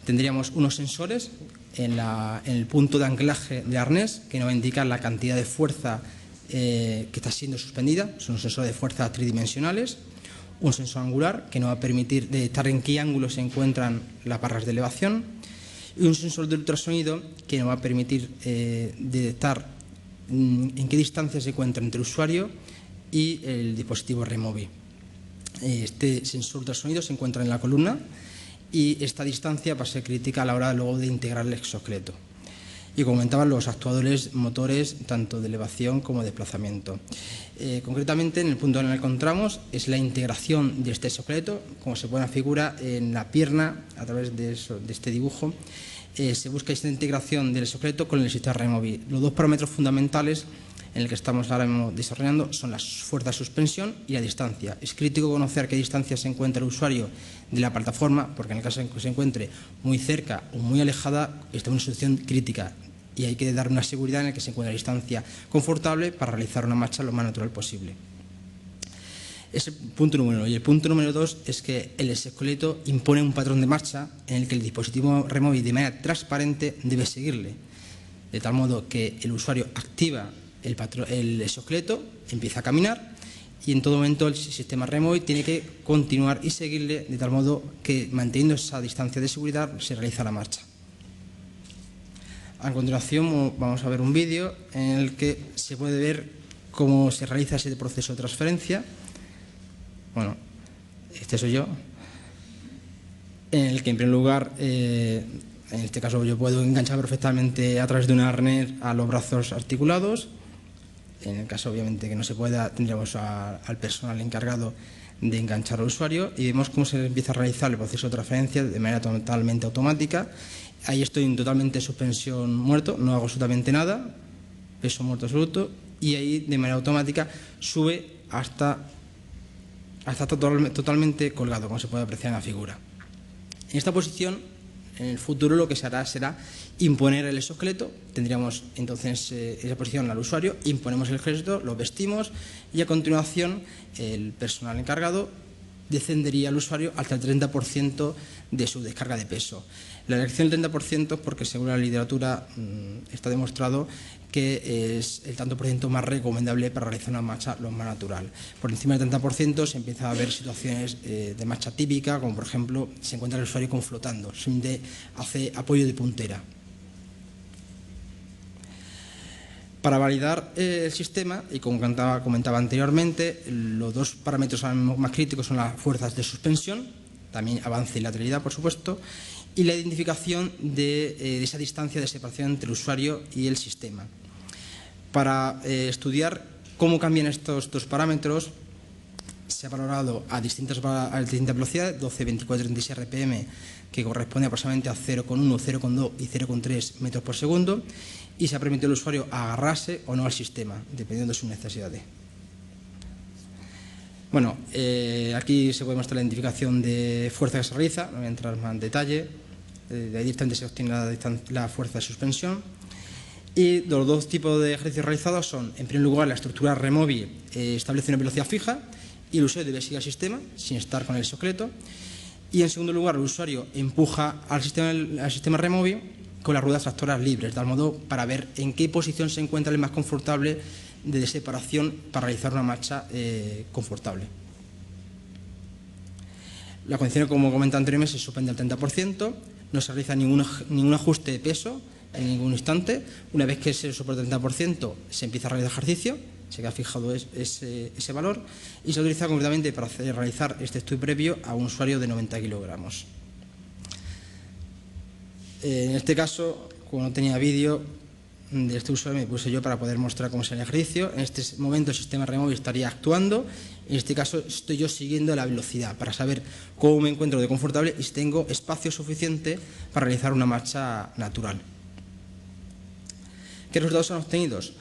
tendríamos unos sensores en el punto de anclaje de arnés que nos va a indicar la cantidad de fuerza que está siendo suspendida. Son sensores de fuerza tridimensionales. Un sensor angular que nos va a permitir detectar en qué ángulo se encuentran las barras de elevación. Y un sensor de ultrasonido que nos va a permitir detectar en qué distancia se encuentra entre el usuario y el dispositivo Removi. Este sensor ultrasonido se encuentra en la columna y esta distancia va a ser crítica a la hora luego de integrar el exoesqueleto. Y como comentaban, los actuadores motores tanto de elevación como de desplazamiento. Concretamente, en el punto en el que encontramos es la integración de este exoesqueleto, como se pone en la figura en la pierna a través de este dibujo. Se busca esta integración del exoesqueleto con el sistema Removi. Los dos parámetros fundamentales en el que estamos ahora mismo desarrollando son las fuerzas de suspensión y la distancia. Es crítico conocer qué distancia se encuentra el usuario de la plataforma, porque en el caso en que se encuentre muy cerca o muy alejada, está en una situación crítica y hay que dar una seguridad en la que se encuentre a distancia confortable para realizar una marcha lo más natural posible. Ese es el punto número 1. Y el punto número 2 es que el exoesqueleto impone un patrón de marcha en el que el dispositivo Removi de manera transparente debe seguirle, de tal modo que el usuario activa el exoesqueleto, empieza a caminar y en todo momento el sistema Removi tiene que continuar y seguirle de tal modo que manteniendo esa distancia de seguridad se realiza la marcha. A continuación vamos a ver un vídeo en el que se puede ver cómo se realiza ese proceso de transferencia. Bueno, este soy yo, en el que en primer lugar, en este caso yo puedo enganchar perfectamente a través de un arnés a los brazos articulados. En el caso obviamente que no se pueda, tendríamos al personal encargado de enganchar al usuario y vemos cómo se empieza a realizar el proceso de transferencia de manera totalmente automática. Ahí estoy en totalmente suspensión muerto, no hago absolutamente nada, peso muerto absoluto, y ahí de manera automática sube hasta totalmente colgado, como se puede apreciar en la figura. En esta posición En el futuro lo que se hará será imponer el exoesqueleto, tendríamos entonces esa posición al usuario, imponemos el exoesqueleto, lo vestimos y a continuación el personal encargado descendería al usuario hasta el 30% de su descarga de peso. La elección del 30% es porque según la literatura está demostrado que es el tanto por ciento más recomendable para realizar una marcha lo más natural. Por encima del 30% se empieza a ver situaciones de marcha típica, como por ejemplo se encuentra el usuario conflotando, simplemente hace apoyo de puntera. Para validar el sistema, y como comentaba anteriormente, los dos parámetros más críticos son las fuerzas de suspensión, también avance y lateralidad, por supuesto, y la identificación de esa distancia de separación entre el usuario y el sistema. Para estudiar cómo cambian estos dos parámetros, se ha valorado a distintas velocidades, 12, 24 y 36 RPM, que corresponde aproximadamente a 0,1, 0,2 y 0,3 metros por segundo, y se ha permitido al usuario agarrarse o no al sistema, dependiendo de sus necesidades. Bueno, aquí se puede mostrar la identificación de fuerza que se realiza, no voy a entrar más en detalle, de ahí directamente se obtiene la fuerza de suspensión. Y los dos tipos de ejercicios realizados son, en primer lugar, la estructura Removi establece una velocidad fija y el usuario debe seguir al sistema sin estar con el exoesqueleto. Y en segundo lugar, el usuario empuja al sistema Removi con las ruedas tractoras libres, de tal modo para ver en qué posición se encuentra el más confortable de separación para realizar una marcha confortable. La condición, como comenté anteriormente, se suspende al 30%, no se realiza ningún ajuste de peso en ningún instante. Una vez que se supera el 30%, se empieza a realizar ejercicio, se queda fijado ese valor y se utiliza concretamente para realizar este estudio previo a un usuario de 90 kilogramos. En este caso, como no tenía vídeo de este usuario, me puse yo para poder mostrar cómo es el ejercicio. En este momento el sistema Removi estaría actuando. En este caso estoy yo siguiendo la velocidad para saber cómo me encuentro de confortable y si tengo espacio suficiente para realizar una marcha natural. ¿Qué resultados son obtenidos?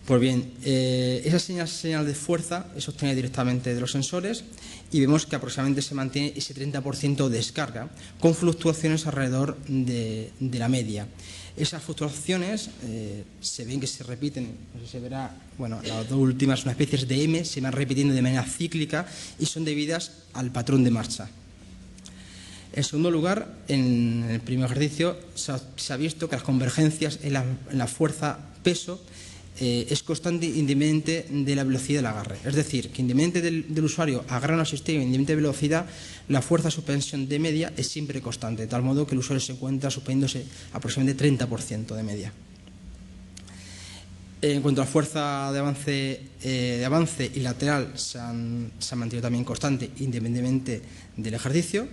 Pues bien, esa señal de fuerza es obtenida directamente de los sensores y vemos que aproximadamente se mantiene ese 30% de descarga con fluctuaciones alrededor de la media. Esas fluctuaciones se ven que se repiten, no sé si se verá, bueno, las dos últimas, una especie de M, se van repitiendo de manera cíclica y son debidas al patrón de marcha. En segundo lugar, en el primer ejercicio se ha visto que las convergencias en la fuerza-peso es constante independiente de la velocidad del agarre. Es decir, que independiente del usuario agarra al sistema, independiente de velocidad, la fuerza de suspensión de media es siempre constante, de tal modo que el usuario se encuentra suspendiéndose aproximadamente 30% de media. En cuanto a la fuerza de avance y lateral, se ha mantenido también constante independientemente del ejercicio.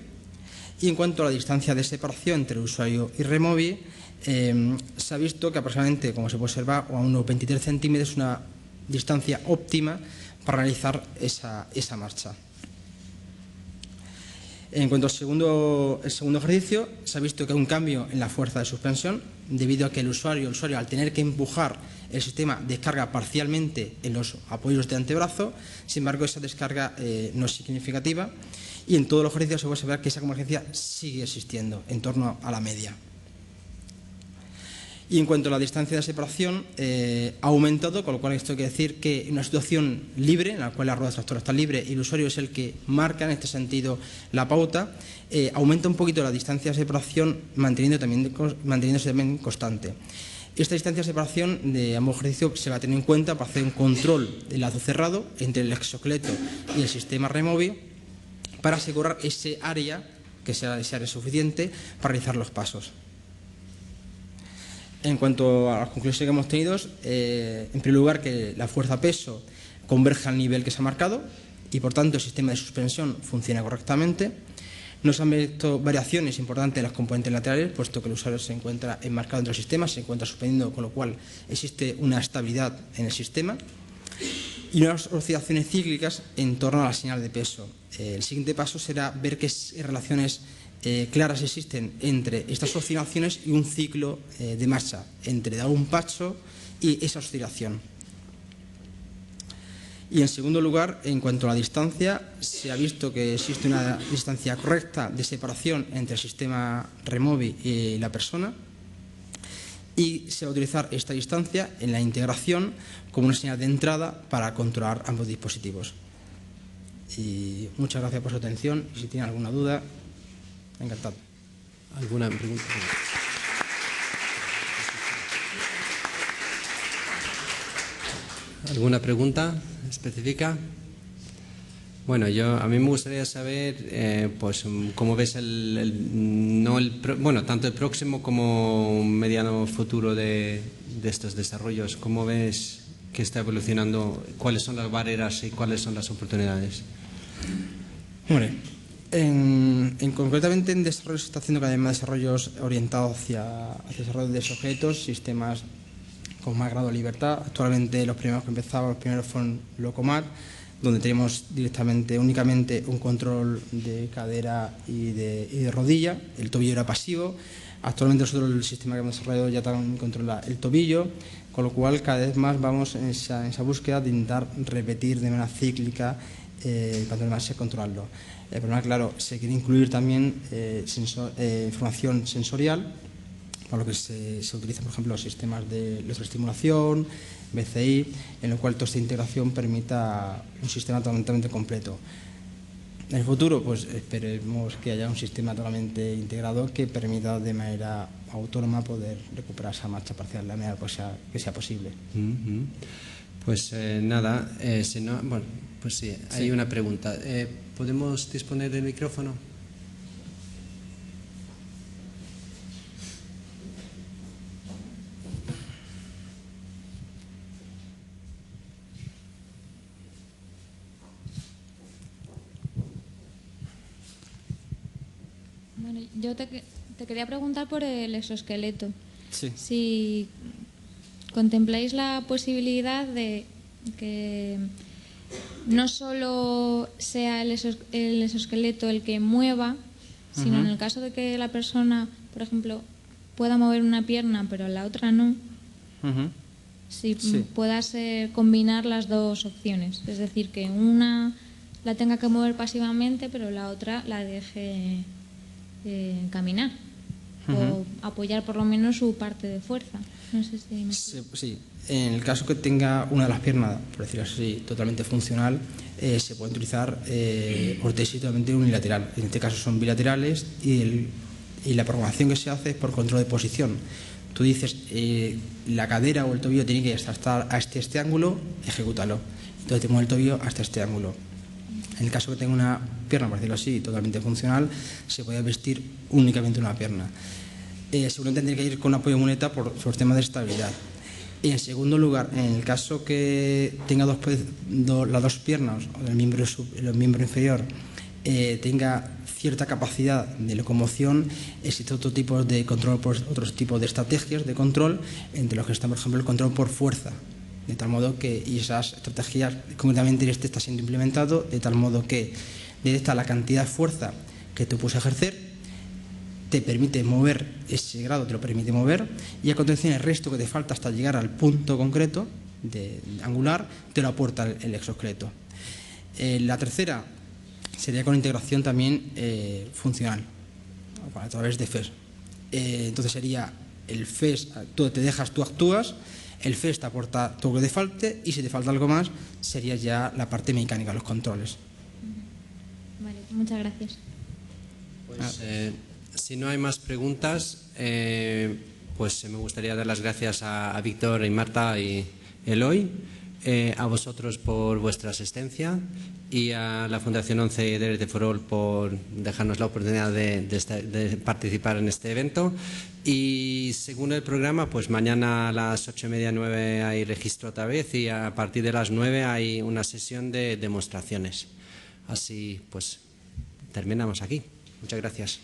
Y en cuanto a la distancia de separación entre el usuario y Removi, se ha visto que aproximadamente, como se puede observar, a unos 23 centímetros es una distancia óptima para realizar esa marcha. En cuanto al segundo ejercicio, se ha visto que hay un cambio en la fuerza de suspensión debido a que el usuario al tener que empujar el sistema descarga parcialmente en los apoyos de antebrazo, sin embargo esa descarga no es significativa y en todos los ejercicios se puede observar que esa convergencia sigue existiendo en torno a la media. Y en cuanto a la distancia de separación, ha aumentado, con lo cual esto quiere decir que en una situación libre, en la cual la rueda tractora está libre y el usuario es el que marca en este sentido la pauta, aumenta un poquito la distancia de separación manteniéndose también constante. Esta distancia de separación de ambos ejercicios se va a tener en cuenta para hacer un control del lazo cerrado entre el exoesqueleto y el sistema Removi para asegurar ese área, que sea ese área suficiente para realizar los pasos. En cuanto a las conclusiones que hemos tenido, en primer lugar que la fuerza-peso converge al nivel que se ha marcado y por tanto el sistema de suspensión funciona correctamente. No se han visto variaciones importantes en las componentes laterales, puesto que el usuario se encuentra enmarcado dentro del sistema, se encuentra suspendiendo, con lo cual existe una estabilidad en el sistema. Y unas oscilaciones cíclicas en torno a la señal de peso. El siguiente paso será ver qué relaciones claras existen entre estas oscilaciones y un ciclo de marcha, entre dar un paso y esa oscilación. Y en segundo lugar, en cuanto a la distancia, se ha visto que existe una distancia correcta de separación entre el sistema Removi y la persona, y se va a utilizar esta distancia en la integración como una señal de entrada para controlar ambos dispositivos. Y muchas gracias por su atención, y si tienen alguna duda, encantado. ¿Alguna pregunta? ¿Alguna pregunta específica? Bueno, a mí me gustaría saber, pues, cómo ves tanto el próximo como mediano futuro de estos desarrollos. ¿Cómo ves que está evolucionando? ¿Cuáles son las barreras y cuáles son las oportunidades? Hombre, concretamente en desarrollo se está haciendo cada vez más desarrollos orientados hacia desarrollo de sujetos, sistemas con más grado de libertad. Actualmente los primeros fueron Locomat, donde tenemos únicamente un control de cadera y de rodilla. El tobillo era pasivo. Actualmente nosotros el sistema que hemos desarrollado ya también controla el tobillo, con lo cual cada vez más vamos en esa búsqueda de intentar repetir de manera cíclica cuanto más sea controlarlo. El problema, claro, se quiere incluir también información sensorial, para lo que se utilizan, por ejemplo, los sistemas de electroestimulación, BCI, en lo cual toda esta integración permita un sistema totalmente completo. En el futuro, pues esperemos que haya un sistema totalmente integrado que permita de manera autónoma poder recuperar esa marcha parcial de la manera que sea posible. Pues nada, si no, bueno, pues sí, hay una pregunta. ¿Podemos disponer del micrófono? Bueno, yo te quería preguntar por el exoesqueleto. Sí. Si contempláis la posibilidad de que no solo sea el exoesqueleto el que mueva, sino en el caso de que la persona, por ejemplo, pueda mover una pierna pero la otra no, si puedas combinar las dos opciones. Es decir, que una la tenga que mover pasivamente pero la otra la deje caminar o apoyar por lo menos su parte de fuerza. No sé si me... Sí, en el caso que tenga una de las piernas, por decirlo así, totalmente funcional, se puede utilizar ortesis totalmente unilateral. En este caso son bilaterales y la programación que se hace es por control de posición. Tú dices, la cadera o el tobillo tiene que estar hasta este ángulo, ejecútalo. Entonces te mueve el tobillo hasta este ángulo. En el caso que tenga una pierna, por decirlo así, totalmente funcional, se puede vestir únicamente una pierna. Seguramente tendría que ir con apoyo de muleta por temas de estabilidad. Y en segundo lugar, en el caso que tenga las dos piernas o el miembro inferior tenga cierta capacidad de locomoción, existe otro tipo de control, otros tipos de estrategias de control, entre los que está, por ejemplo, el control por fuerza. De tal modo que esas estrategias, concretamente este está siendo implementado, de tal modo que detecta la cantidad de fuerza que tú puedes ejercer, te permite mover ese grado, te lo permite mover, y a continuación el resto que te falta hasta llegar al punto concreto de angular, te lo aporta el exoesqueleto. La tercera sería con integración también funcional, a través de FES. Entonces sería el FES, tú actúas, el FES te aporta todo lo que te falte, y si te falta algo más, sería ya la parte mecánica, los controles. Vale, muchas gracias. Pues, si no hay más preguntas, pues me gustaría dar las gracias a Víctor y Marta y Eloy, a vosotros por vuestra asistencia y a la Fundación 11 Dres de Forol por dejarnos la oportunidad de participar en este evento. Y según el programa, pues mañana a las 8:30, 9 hay registro otra vez, y a partir de las 9 hay una sesión de demostraciones. Así pues terminamos aquí. Muchas gracias.